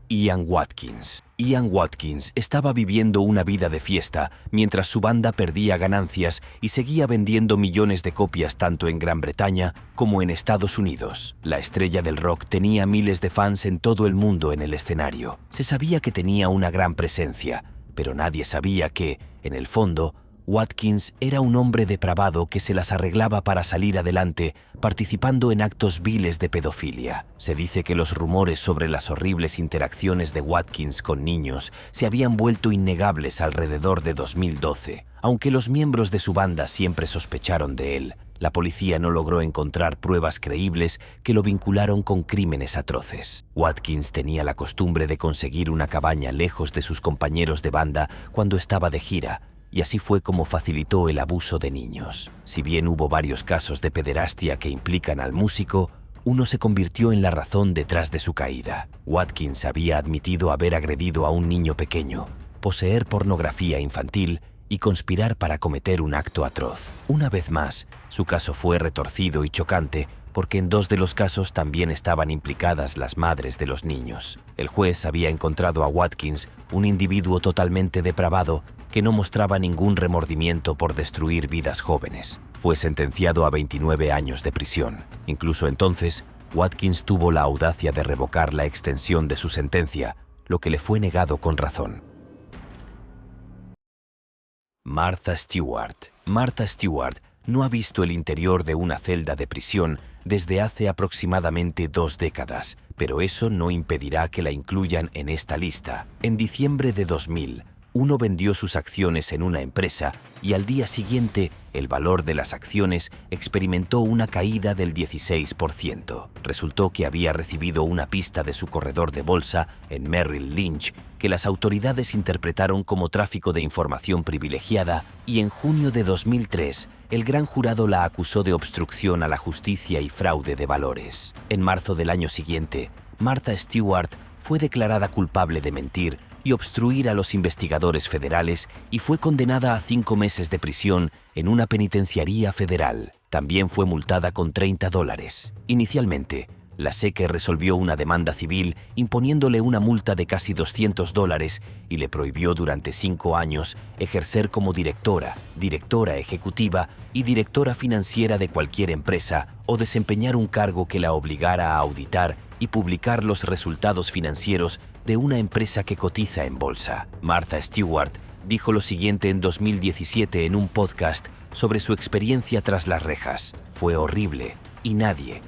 [SPEAKER 1] Ian Watkins. Ian Watkins estaba viviendo una vida de fiesta mientras su banda perdía ganancias y seguía vendiendo millones de copias tanto en Gran Bretaña como en Estados Unidos. La estrella del rock tenía miles de fans en todo el mundo en el escenario. Se sabía que tenía una gran presencia, pero nadie sabía que, en el fondo, Watkins era un hombre depravado que se las arreglaba para salir adelante, participando en actos viles de pedofilia. Se dice que los rumores sobre las horribles interacciones de Watkins con niños se habían vuelto innegables alrededor de 2012. Aunque los miembros de su banda siempre sospecharon de él, la policía no logró encontrar pruebas creíbles que lo vincularon con crímenes atroces. Watkins tenía la costumbre de conseguir una cabaña lejos de sus compañeros de banda cuando estaba de gira, y así fue como facilitó el abuso de niños. Si bien hubo varios casos de pederastia que implican al músico, uno se convirtió en la razón detrás de su caída. Watkins había admitido haber agredido a un niño pequeño, poseer pornografía infantil y conspirar para cometer un acto atroz. Una vez más, su caso fue retorcido y chocante porque en 2 de los casos también estaban implicadas las madres de los niños. El juez había encontrado a Watkins un individuo totalmente depravado que no mostraba ningún remordimiento por destruir vidas jóvenes. Fue sentenciado a 29 años de prisión. Incluso entonces, Watkins tuvo la audacia de revocar la extensión de su sentencia, lo que le fue negado con razón. Martha Stewart. Martha Stewart no ha visto el interior de una celda de prisión desde hace aproximadamente 2 décadas, pero eso no impedirá que la incluyan en esta lista. En diciembre de 2000, uno vendió sus acciones en una empresa y al día siguiente el valor de las acciones experimentó una caída del 16%. Resultó que había recibido una pista de su corredor de bolsa en Merrill Lynch que las autoridades interpretaron como tráfico de información privilegiada y en junio de 2003 el gran jurado la acusó de obstrucción a la justicia y fraude de valores. En marzo del año siguiente, Martha Stewart fue declarada culpable de mentir y obstruir a los investigadores federales y fue condenada a 5 meses de prisión en una penitenciaría federal. También fue multada con $30. Inicialmente, la SEC resolvió una demanda civil imponiéndole una multa de casi $200 y le prohibió durante 5 años ejercer como directora ejecutiva y directora financiera de cualquier empresa o desempeñar un cargo que la obligara a auditar y publicar los resultados financieros de una empresa que cotiza en bolsa. Martha Stewart dijo lo siguiente en 2017 en un podcast sobre su experiencia tras las rejas. Fue horrible y nadie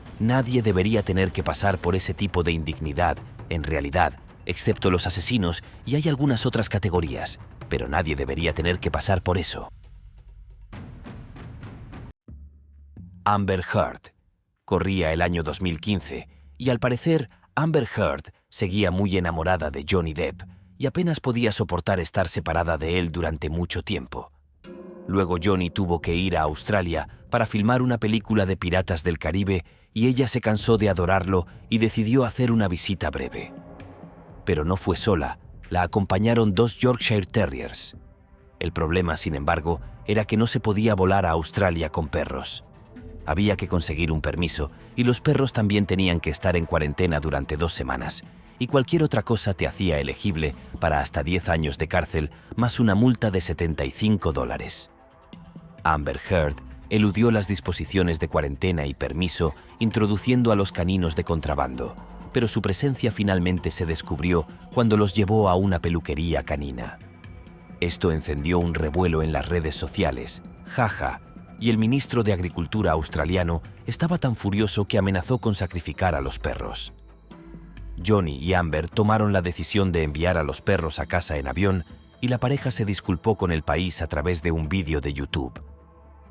[SPEAKER 1] debería tener que pasar por ese tipo de indignidad, en realidad, excepto los asesinos y hay algunas otras categorías, pero nadie debería tener que pasar por eso. Amber Heard. Corría el año 2015 y al parecer Amber Heard seguía muy enamorada de Johnny Depp y apenas podía soportar estar separada de él durante mucho tiempo. Luego Johnny tuvo que ir a Australia para filmar una película de Piratas del Caribe y ella se cansó de adorarlo y decidió hacer una visita breve. Pero no fue sola, la acompañaron 2 Yorkshire Terriers. El problema, sin embargo, era que no se podía volar a Australia con perros. Había que conseguir un permiso y los perros también tenían que estar en cuarentena durante 2 semanas, y cualquier otra cosa te hacía elegible para hasta 10 años de cárcel más una multa de $75. Amber Heard Eludió las disposiciones de cuarentena y permiso, introduciendo a los caninos de contrabando, pero su presencia finalmente se descubrió cuando los llevó a una peluquería canina. Esto encendió un revuelo en las redes sociales, jaja, y el ministro de Agricultura australiano estaba tan furioso que amenazó con sacrificar a los perros. Johnny y Amber tomaron la decisión de enviar a los perros a casa en avión y la pareja se disculpó con el país a través de un vídeo de YouTube.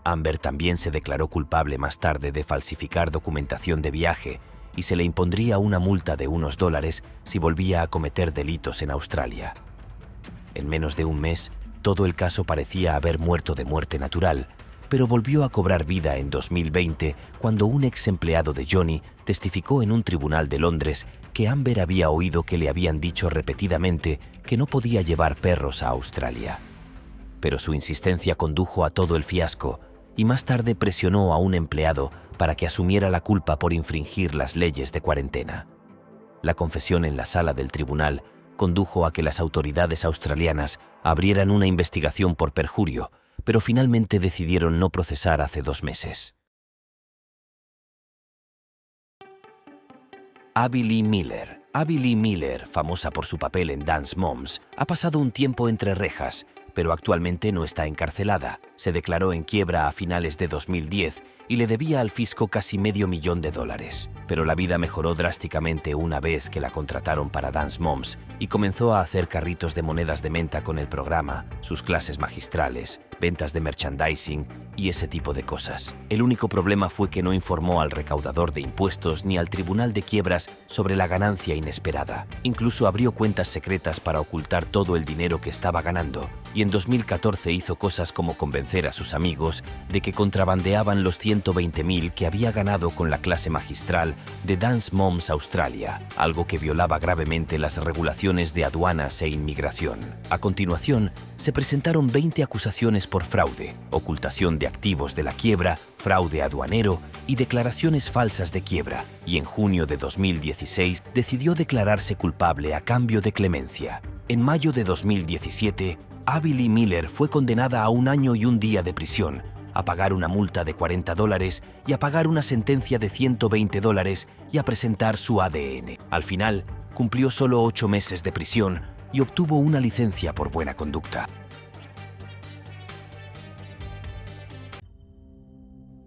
[SPEAKER 1] Amber también se declaró culpable más tarde de falsificar documentación de viaje y se le impondría una multa de unos $, si volvía a cometer delitos en Australia. En menos de un mes, todo el caso parecía haber muerto de muerte natural, pero volvió a cobrar vida en 2020 cuando un ex empleado de Johnny testificó en un tribunal de Londres que Amber había oído que le habían dicho repetidamente que no podía llevar perros a Australia. Pero su insistencia condujo a todo el fiasco y más tarde presionó a un empleado para que asumiera la culpa por infringir las leyes de cuarentena. La confesión en la sala del tribunal condujo a que las autoridades australianas abrieran una investigación por perjurio, pero finalmente decidieron no procesar hace 2 meses. Abby Lee Miller. Abby Lee Miller, famosa por su papel en Dance Moms, ha pasado un tiempo entre rejas, pero actualmente no está encarcelada. Se declaró en quiebra a finales de 2010 y le debía al fisco casi $500,000. Pero la vida mejoró drásticamente una vez que la contrataron para Dance Moms y comenzó a hacer carritos de monedas de menta con el programa, sus clases magistrales, ventas de merchandising y ese tipo de cosas. El único problema fue que no informó al recaudador de impuestos ni al tribunal de quiebras sobre la ganancia inesperada. Incluso abrió cuentas secretas para ocultar todo el dinero que estaba ganando, y en 2014 hizo cosas como convencer a sus amigos de que contrabandeaban los $120,000 que había ganado con la clase magistral de Dance Moms Australia, algo que violaba gravemente las regulaciones de aduanas e inmigración. A continuación, se presentaron 20 acusaciones por fraude, ocultación de activos de la quiebra, fraude aduanero y declaraciones falsas de quiebra, y en junio de 2016 decidió declararse culpable a cambio de clemencia. En mayo de 2017, Abby Lee Miller fue condenada a 1 año y 1 día de prisión, a pagar una multa de $40 y a pagar una sentencia de $120 y a presentar su ADN. Al final, cumplió solo 8 meses de prisión y obtuvo una licencia por buena conducta.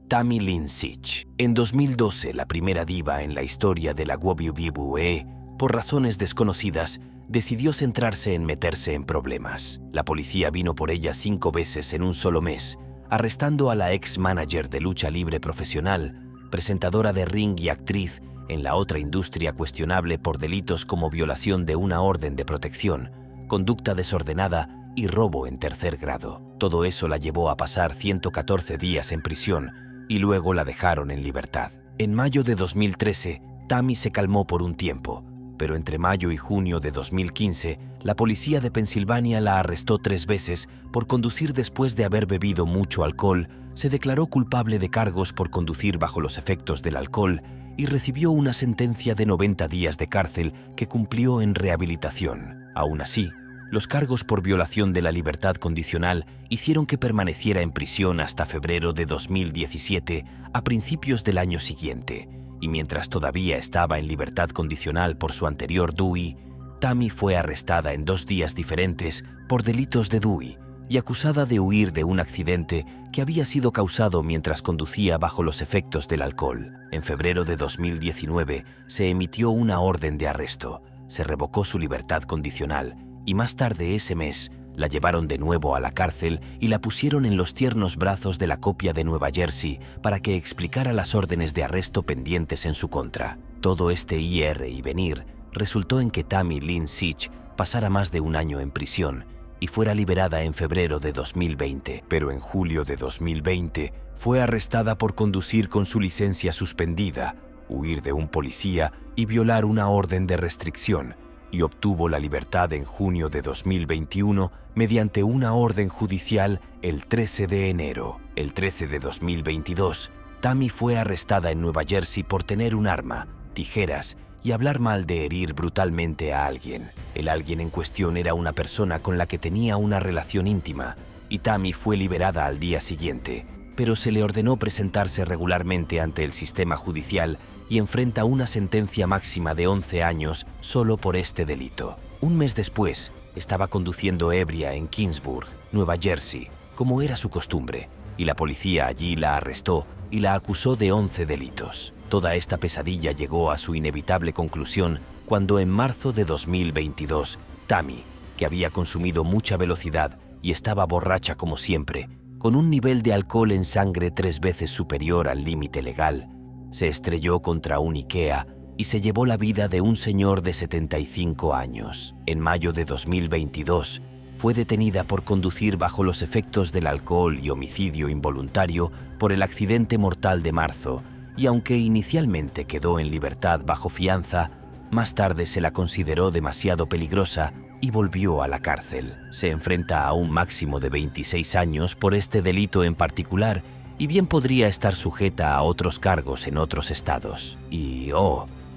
[SPEAKER 1] Tammy Lynn Sitch. En 2012, la primera diva en la historia de la WWE, por razones desconocidas, decidió centrarse en meterse en problemas. La policía vino por ella 5 veces en un solo mes, arrestando a la ex-manager de lucha libre profesional, presentadora de ring y actriz en la otra industria cuestionable por delitos como violación de una orden de protección, conducta desordenada y robo en 3er grado. Todo eso la llevó a pasar 114 días en prisión y luego la dejaron en libertad. En mayo de 2013, Tammy se calmó por un tiempo, pero entre mayo y junio de 2015, la policía de Pensilvania la arrestó 3 veces por conducir después de haber bebido mucho alcohol, se declaró culpable de cargos por conducir bajo los efectos del alcohol y recibió una sentencia de 90 días de cárcel que cumplió en rehabilitación. Aún así, los cargos por violación de la libertad condicional hicieron que permaneciera en prisión hasta febrero de 2017, a principios del año siguiente, y mientras todavía estaba en libertad condicional por su anterior DUI, Tammy fue arrestada en 2 días diferentes por delitos de DUI y acusada de huir de un accidente que había sido causado mientras conducía bajo los efectos del alcohol. En febrero de 2019 se emitió una orden de arresto, se revocó su libertad condicional y más tarde ese mes la llevaron de nuevo a la cárcel y la pusieron en los tiernos brazos de la copia de Nueva Jersey para que explicara las órdenes de arresto pendientes en su contra. Todo este ir y venir resultó en que Tammy Lynn Sitch pasara más de 1 año en prisión y fuera liberada en febrero de 2020. Pero en julio de 2020 fue arrestada por conducir con su licencia suspendida, huir de un policía y violar una orden de restricción, y obtuvo la libertad en junio de 2021 mediante una orden judicial el 13 de enero. El 13 de 2022, Tammy fue arrestada en Nueva Jersey por tener un arma, tijeras y hablar mal de herir brutalmente a alguien. El alguien en cuestión era una persona con la que tenía una relación íntima, y Tammy fue liberada al día siguiente, pero se le ordenó presentarse regularmente ante el sistema judicial y enfrenta una sentencia máxima de 11 años solo por este delito. Un mes después, estaba conduciendo ebria en Kingsburg, Nueva Jersey, como era su costumbre, y la policía allí la arrestó y la acusó de 11 delitos. Toda esta pesadilla llegó a su inevitable conclusión cuando en marzo de 2022, Tammy, que había consumido mucha velocidad y estaba borracha como siempre, con un nivel de alcohol en sangre 3 veces superior al límite legal, se estrelló contra un IKEA y se llevó la vida de un señor de 75 años. En mayo de 2022, fue detenida por conducir bajo los efectos del alcohol y homicidio involuntario por el accidente mortal de marzo, y aunque inicialmente quedó en libertad bajo fianza, más tarde se la consideró demasiado peligrosa y volvió a la cárcel. Se enfrenta a un máximo de 26 años por este delito en particular y bien podría estar sujeta a otros cargos en otros estados. Y,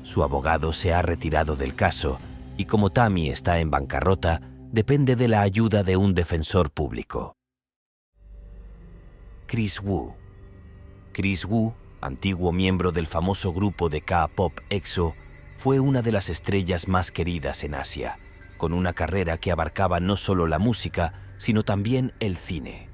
[SPEAKER 1] su abogado se ha retirado del caso y como Tammy está en bancarrota, depende de la ayuda de un defensor público. Kris Wu. Kris Wu, antiguo miembro del famoso grupo de K-pop EXO, fue una de las estrellas más queridas en Asia, con una carrera que abarcaba no solo la música, sino también el cine.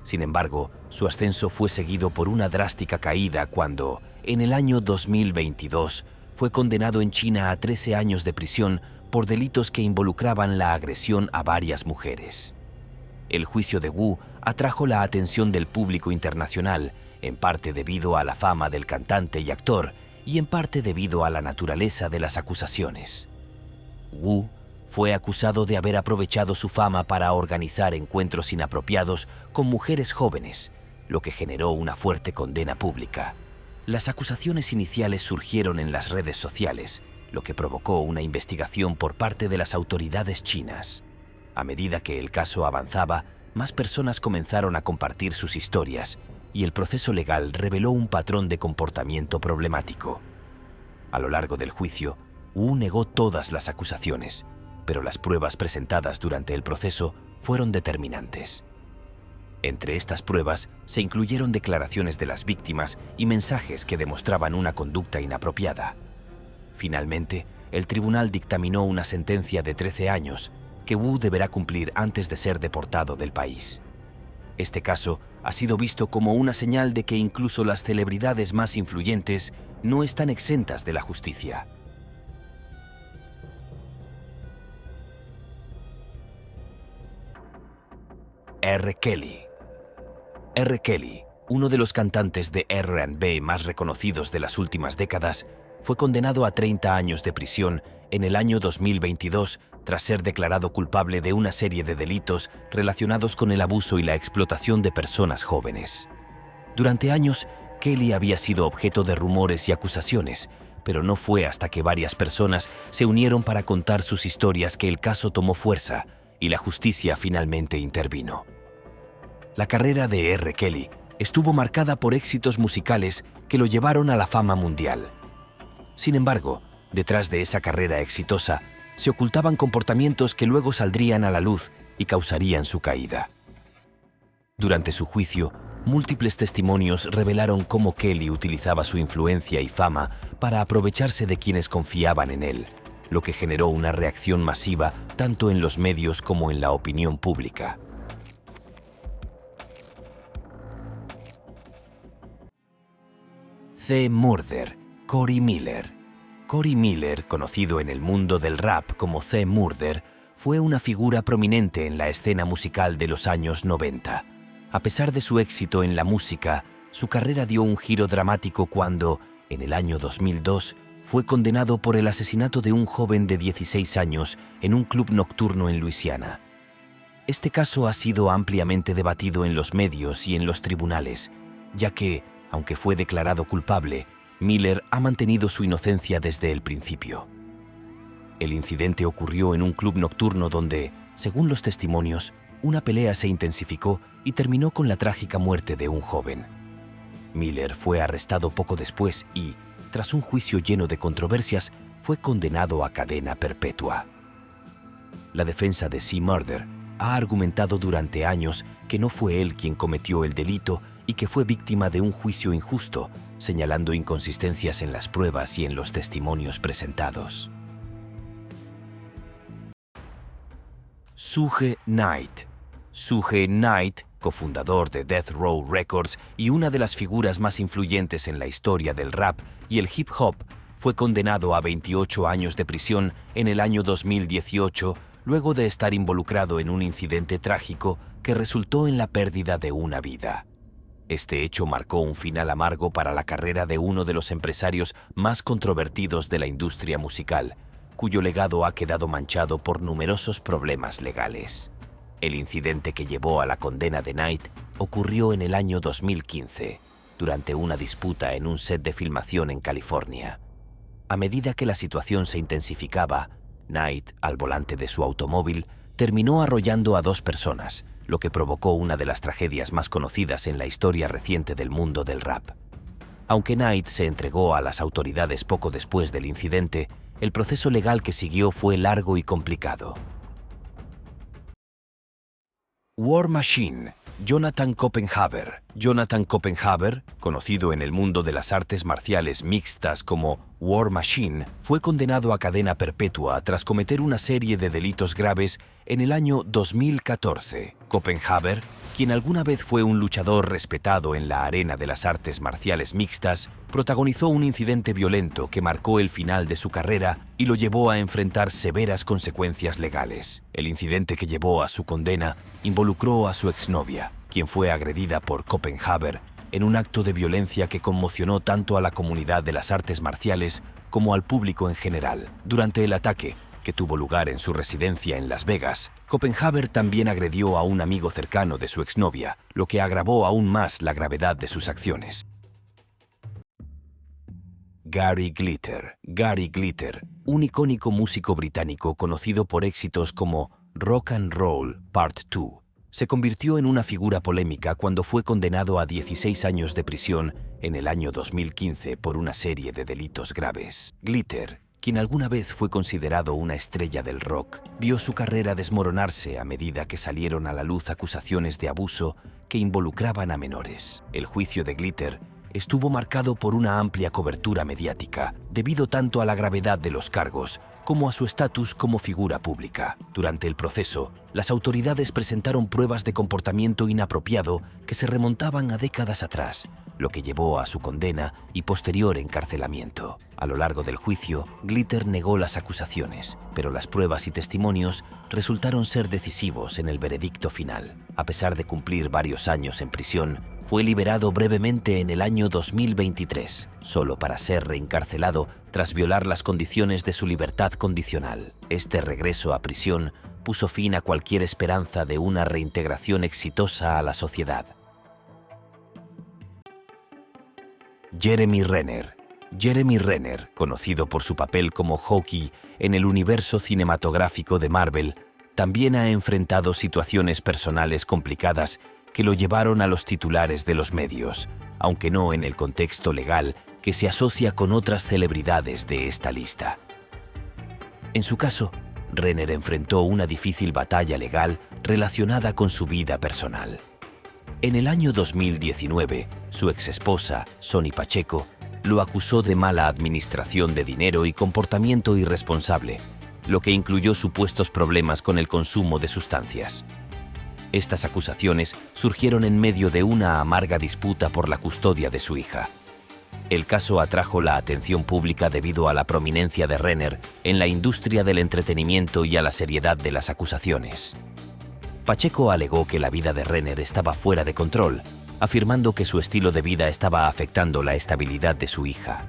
[SPEAKER 1] Sin embargo, su ascenso fue seguido por una drástica caída cuando, en el año 2022, fue condenado en China a 13 años de prisión por delitos que involucraban la agresión a varias mujeres. El juicio de Wu atrajo la atención del público internacional, en parte debido a la fama del cantante y actor, y en parte debido a la naturaleza de las acusaciones. Wu fue acusado de haber aprovechado su fama para organizar encuentros inapropiados con mujeres jóvenes, lo que generó una fuerte condena pública. Las acusaciones iniciales surgieron en las redes sociales, lo que provocó una investigación por parte de las autoridades chinas. A medida que el caso avanzaba, más personas comenzaron a compartir sus historias, y el proceso legal reveló un patrón de comportamiento problemático. A lo largo del juicio, Wu negó todas las acusaciones, pero las pruebas presentadas durante el proceso fueron determinantes. Entre estas pruebas se incluyeron declaraciones de las víctimas y mensajes que demostraban una conducta inapropiada. Finalmente, el tribunal dictaminó una sentencia de 13 años que Wu deberá cumplir antes de ser deportado del país. Este caso ha sido visto como una señal de que incluso las celebridades más influyentes no están exentas de la justicia. R. Kelly. R. Kelly, uno de los cantantes de R&B más reconocidos de las últimas décadas, fue condenado a 30 años de prisión en el año 2022 tras ser declarado culpable de una serie de delitos relacionados con el abuso y la explotación de personas jóvenes. Durante años, Kelly había sido objeto de rumores y acusaciones, pero no fue hasta que varias personas se unieron para contar sus historias que el caso tomó fuerza y la justicia finalmente intervino. La carrera de R. Kelly estuvo marcada por éxitos musicales que lo llevaron a la fama mundial. Sin embargo, detrás de esa carrera exitosa, se ocultaban comportamientos que luego saldrían a la luz y causarían su caída. Durante su juicio, múltiples testimonios revelaron cómo Kelly utilizaba su influencia y fama para aprovecharse de quienes confiaban en él, lo que generó una reacción masiva tanto en los medios como en la opinión pública. The Murder, Cory Miller. Cory Miller, conocido en el mundo del rap como The Murder, fue una figura prominente en la escena musical de los años 90. A pesar de su éxito en la música, su carrera dio un giro dramático cuando, en el año 2002, fue condenado por el asesinato de un joven de 16 años en un club nocturno en Luisiana. Este caso ha sido ampliamente debatido en los medios y en los tribunales, ya que, aunque fue declarado culpable, Miller ha mantenido su inocencia desde el principio. El incidente ocurrió en un club nocturno donde, según los testimonios, una pelea se intensificó y terminó con la trágica muerte de un joven. Miller fue arrestado poco después y, tras un juicio lleno de controversias, fue condenado a cadena perpetua. La defensa de The Murder ha argumentado durante años que no fue él quien cometió el delito y que fue víctima de un juicio injusto, señalando inconsistencias en las pruebas y en los testimonios presentados. Suge Knight. Suge Knight, cofundador de Death Row Records y una de las figuras más influyentes en la historia del rap y el hip hop, fue condenado a 28 años de prisión en el año 2018 luego de estar involucrado en un incidente trágico que resultó en la pérdida de una vida. Este hecho marcó un final amargo para la carrera de uno de los empresarios más controvertidos de la industria musical, cuyo legado ha quedado manchado por numerosos problemas legales. El incidente que llevó a la condena de Knight ocurrió en el año 2015, durante una disputa en un set de filmación en California. A medida que la situación se intensificaba, Knight, al volante de su automóvil, terminó arrollando a 2 personas, lo que provocó una de las tragedias más conocidas en la historia reciente del mundo del rap. Aunque Knight se entregó a las autoridades poco después del incidente, el proceso legal que siguió fue largo y complicado. War Machine. Jonathan Copenhaver. Jonathan Copenhaver, conocido en el mundo de las artes marciales mixtas como War Machine, fue condenado a cadena perpetua tras cometer una serie de delitos graves en el año 2014. Copenhaver, quien alguna vez fue un luchador respetado en la arena de las artes marciales mixtas, protagonizó un incidente violento que marcó el final de su carrera y lo llevó a enfrentar severas consecuencias legales. El incidente que llevó a su condena involucró a su exnovia, quien fue agredida por Copenhaver en un acto de violencia que conmocionó tanto a la comunidad de las artes marciales como al público en general. Durante el ataque, que tuvo lugar en su residencia en Las Vegas, Copenhaver también agredió a un amigo cercano de su exnovia, lo que agravó aún más la gravedad de sus acciones. Gary Glitter. Gary Glitter, un icónico músico británico conocido por éxitos como Rock and Roll Part 2, se convirtió en una figura polémica cuando fue condenado a 16 años de prisión en el año 2015 por una serie de delitos graves. Glitter, quien alguna vez fue considerado una estrella del rock, vio su carrera desmoronarse a medida que salieron a la luz acusaciones de abuso que involucraban a menores. El juicio de Glitter estuvo marcado por una amplia cobertura mediática, debido tanto a la gravedad de los cargos como a su estatus como figura pública. Durante el proceso, las autoridades presentaron pruebas de comportamiento inapropiado que se remontaban a décadas atrás, lo que llevó a su condena y posterior encarcelamiento. A lo largo del juicio, Glitter negó las acusaciones, pero las pruebas y testimonios resultaron ser decisivos en el veredicto final. A pesar de cumplir varios años en prisión, fue liberado brevemente en el año 2023, solo para ser reencarcelado tras violar las condiciones de su libertad condicional. Este regreso a prisión puso fin a cualquier esperanza de una reintegración exitosa a la sociedad. Jeremy Renner. Jeremy Renner, conocido por su papel como Hawkeye en el universo cinematográfico de Marvel, también ha enfrentado situaciones personales complicadas que lo llevaron a los titulares de los medios, aunque no en el contexto legal que se asocia con otras celebridades de esta lista. En su caso, Renner enfrentó una difícil batalla legal relacionada con su vida personal. En el año 2019, su exesposa, Sonny Pacheco, lo acusó de mala administración de dinero y comportamiento irresponsable, lo que incluyó supuestos problemas con el consumo de sustancias. Estas acusaciones surgieron en medio de una amarga disputa por la custodia de su hija. El caso atrajo la atención pública debido a la prominencia de Renner en la industria del entretenimiento y a la seriedad de las acusaciones. Pacheco alegó que la vida de Renner estaba fuera de control, afirmando que su estilo de vida estaba afectando la estabilidad de su hija.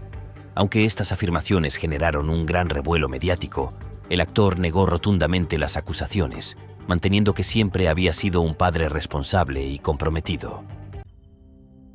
[SPEAKER 1] Aunque estas afirmaciones generaron un gran revuelo mediático, el actor negó rotundamente las acusaciones, manteniendo que siempre había sido un padre responsable y comprometido.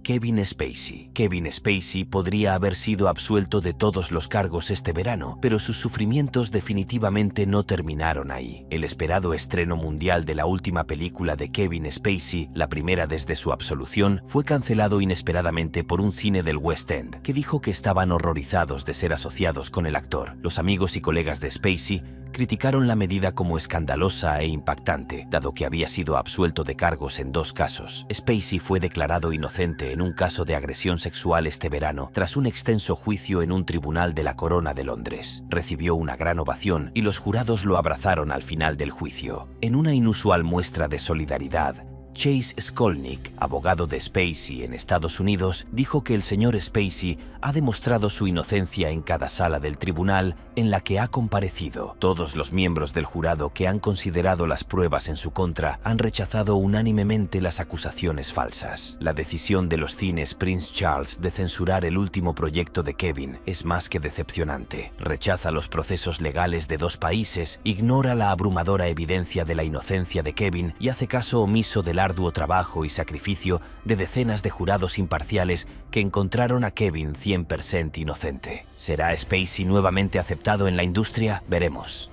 [SPEAKER 1] Kevin Spacey. Kevin Spacey podría haber sido absuelto de todos los cargos este verano, pero sus sufrimientos definitivamente no terminaron ahí. El esperado estreno mundial de la última película de Kevin Spacey, la primera desde su absolución, fue cancelado inesperadamente por un cine del West End, que dijo que estaban horrorizados de ser asociados con el actor. Los amigos y colegas de Spacey criticaron la medida como escandalosa e impactante, dado que había sido absuelto de cargos en 2 casos. Spacey fue declarado inocente en un caso de agresión sexual este verano, tras un extenso juicio en un tribunal de la Corona de Londres. Recibió una gran ovación y los jurados lo abrazaron al final del juicio. En una inusual muestra de solidaridad, Chase Skolnick, abogado de Spacey en Estados Unidos, dijo que el señor Spacey ha demostrado su inocencia en cada sala del tribunal en la que ha comparecido. Todos los miembros del jurado que han considerado las pruebas en su contra han rechazado unánimemente las acusaciones falsas. La decisión de los cines Prince Charles de censurar el último proyecto de Kevin es más que decepcionante. Rechaza los procesos legales de 2 países, ignora la abrumadora evidencia de la inocencia de Kevin y hace caso omiso del arduo trabajo y sacrificio de decenas de jurados imparciales que encontraron a Kevin 100% inocente. ¿Será Spacey nuevamente aceptado en la industria? Veremos.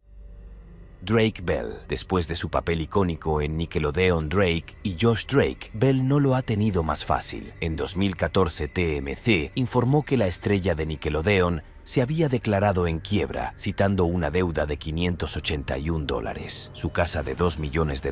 [SPEAKER 1] Drake Bell. Después de su papel icónico en Nickelodeon Drake y Josh Drake, Bell no lo ha tenido más fácil. En 2014 TMZ informó que la estrella de Nickelodeon se había declarado en quiebra, citando una deuda de $581. Su casa de $2 millones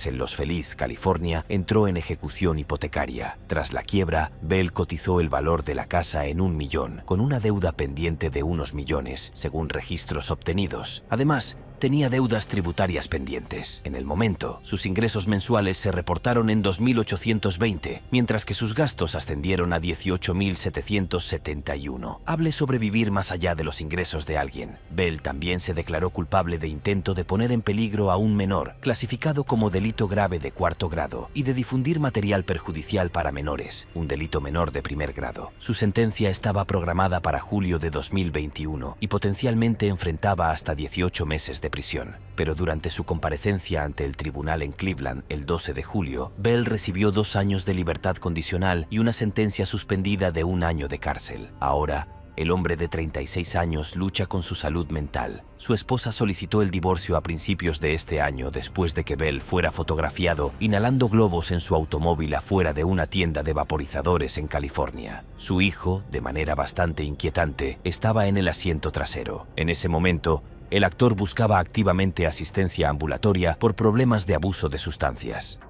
[SPEAKER 1] en Los Feliz, California, entró en ejecución hipotecaria. Tras la quiebra, Bell cotizó el valor de la casa en $1 millón, con una deuda pendiente de unos millones, según registros obtenidos. Además, tenía deudas tributarias pendientes. En el momento, sus ingresos mensuales se reportaron en 2.820, mientras que sus gastos ascendieron a 18.771. Hable sobre vivir más allá de los ingresos de alguien. Bell también se declaró culpable de intento de poner en peligro a un menor, clasificado como delito grave de 4º grado, y de difundir material perjudicial para menores, un delito menor de 1er grado. Su sentencia estaba programada para julio de 2021 y potencialmente enfrentaba hasta 18 meses de prisión. Pero durante su comparecencia ante el tribunal en Cleveland el 12 de julio, Bell recibió 2 años de libertad condicional y una sentencia suspendida de 1 año de cárcel. Ahora, el hombre de 36 años lucha con su salud mental. Su esposa solicitó el divorcio a principios de este año después de que Bell fuera fotografiado inhalando globos en su automóvil afuera de una tienda de vaporizadores en California. Su hijo, de manera bastante inquietante, estaba en el asiento trasero. En ese momento, el actor buscaba activamente asistencia ambulatoria por problemas de abuso de sustancias.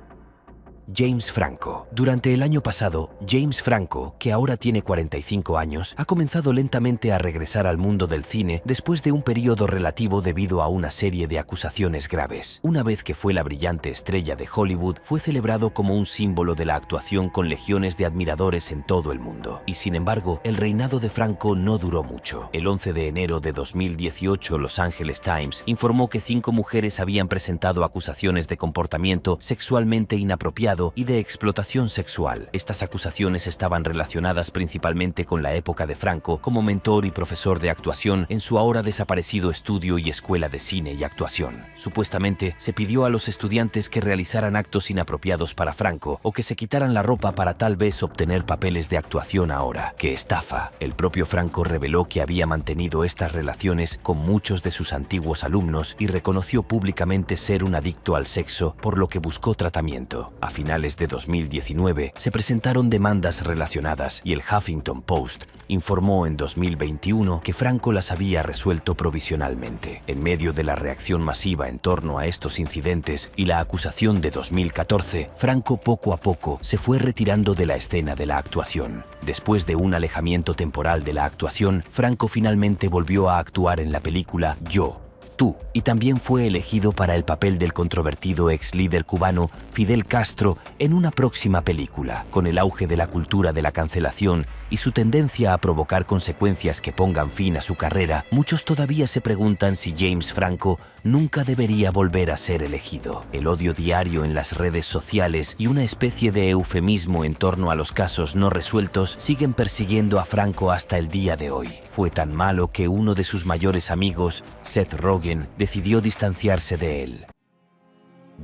[SPEAKER 1] James Franco. Durante el año pasado, James Franco, que ahora tiene 45 años, ha comenzado lentamente a regresar al mundo del cine después de un periodo relativo debido a una serie de acusaciones graves. Una vez que fue la brillante estrella de Hollywood, fue celebrado como un símbolo de la actuación con legiones de admiradores en todo el mundo. Y sin embargo, el reinado de Franco no duró mucho. El 11 de enero de 2018, Los Angeles Times informó que 5 mujeres habían presentado acusaciones de comportamiento sexualmente inapropiado y de explotación sexual. Estas acusaciones estaban relacionadas principalmente con la época de Franco como mentor y profesor de actuación en su ahora desaparecido estudio y escuela de cine y actuación. Supuestamente, se pidió a los estudiantes que realizaran actos inapropiados para Franco o que se quitaran la ropa para tal vez obtener papeles de actuación ahora. ¡Qué estafa! El propio Franco reveló que había mantenido estas relaciones con muchos de sus antiguos alumnos y reconoció públicamente ser un adicto al sexo, por lo que buscó tratamiento. A finales de 2019 se presentaron demandas relacionadas y el Huffington Post informó en 2021 que Franco las había resuelto provisionalmente. En medio de la reacción masiva en torno a estos incidentes y la acusación de 2014, Franco poco a poco se fue retirando de la escena de la actuación. Después de un alejamiento temporal de la actuación, Franco finalmente volvió a actuar en la película Yo, Tú, y también fue elegido para el papel del controvertido ex líder cubano Fidel Castro en una próxima película. Con el auge de la cultura de la cancelación y su tendencia a provocar consecuencias que pongan fin a su carrera, muchos todavía se preguntan si James Franco nunca debería volver a ser elegido. El odio diario en las redes sociales y una especie de eufemismo en torno a los casos no resueltos siguen persiguiendo a Franco hasta el día de hoy. Fue tan malo que uno de sus mayores amigos, Seth Rogen, decidió distanciarse de él.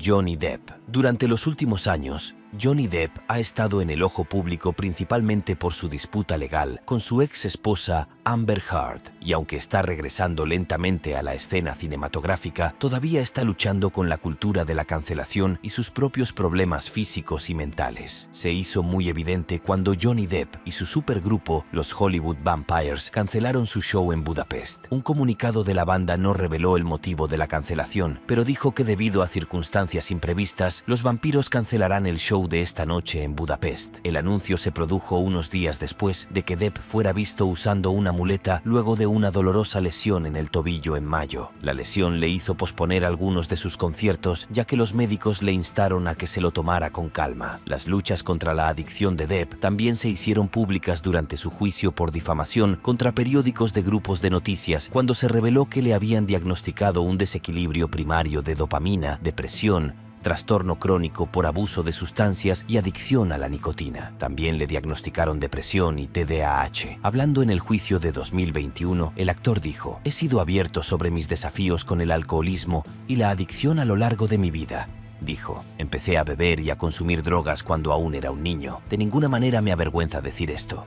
[SPEAKER 1] Johnny Depp. Durante los últimos años, Johnny Depp ha estado en el ojo público principalmente por su disputa legal con su ex esposa Amber Heard, y aunque está regresando lentamente a la escena cinematográfica, todavía está luchando con la cultura de la cancelación y sus propios problemas físicos y mentales. Se hizo muy evidente cuando Johnny Depp y su supergrupo, los Hollywood Vampires, cancelaron su show en Budapest. Un comunicado de la banda no reveló el motivo de la cancelación, pero dijo que debido a circunstancias imprevistas, los vampiros cancelarán el show de esta noche en Budapest. El anuncio se produjo unos días después de que Depp fuera visto usando una muleta luego de una dolorosa lesión en el tobillo en mayo. La lesión le hizo posponer algunos de sus conciertos, ya que los médicos le instaron a que se lo tomara con calma. Las luchas contra la adicción de Depp también se hicieron públicas durante su juicio por difamación contra periódicos de grupos de noticias, cuando se reveló que le habían diagnosticado un desequilibrio primario de dopamina, depresión, trastorno crónico por abuso de sustancias y adicción a la nicotina. También le diagnosticaron depresión y TDAH. Hablando en el juicio de 2021, el actor dijo: «He sido abierto sobre mis desafíos con el alcoholismo y la adicción a lo largo de mi vida». Dijo: «Empecé a beber y a consumir drogas cuando aún era un niño. De ninguna manera me avergüenza decir esto.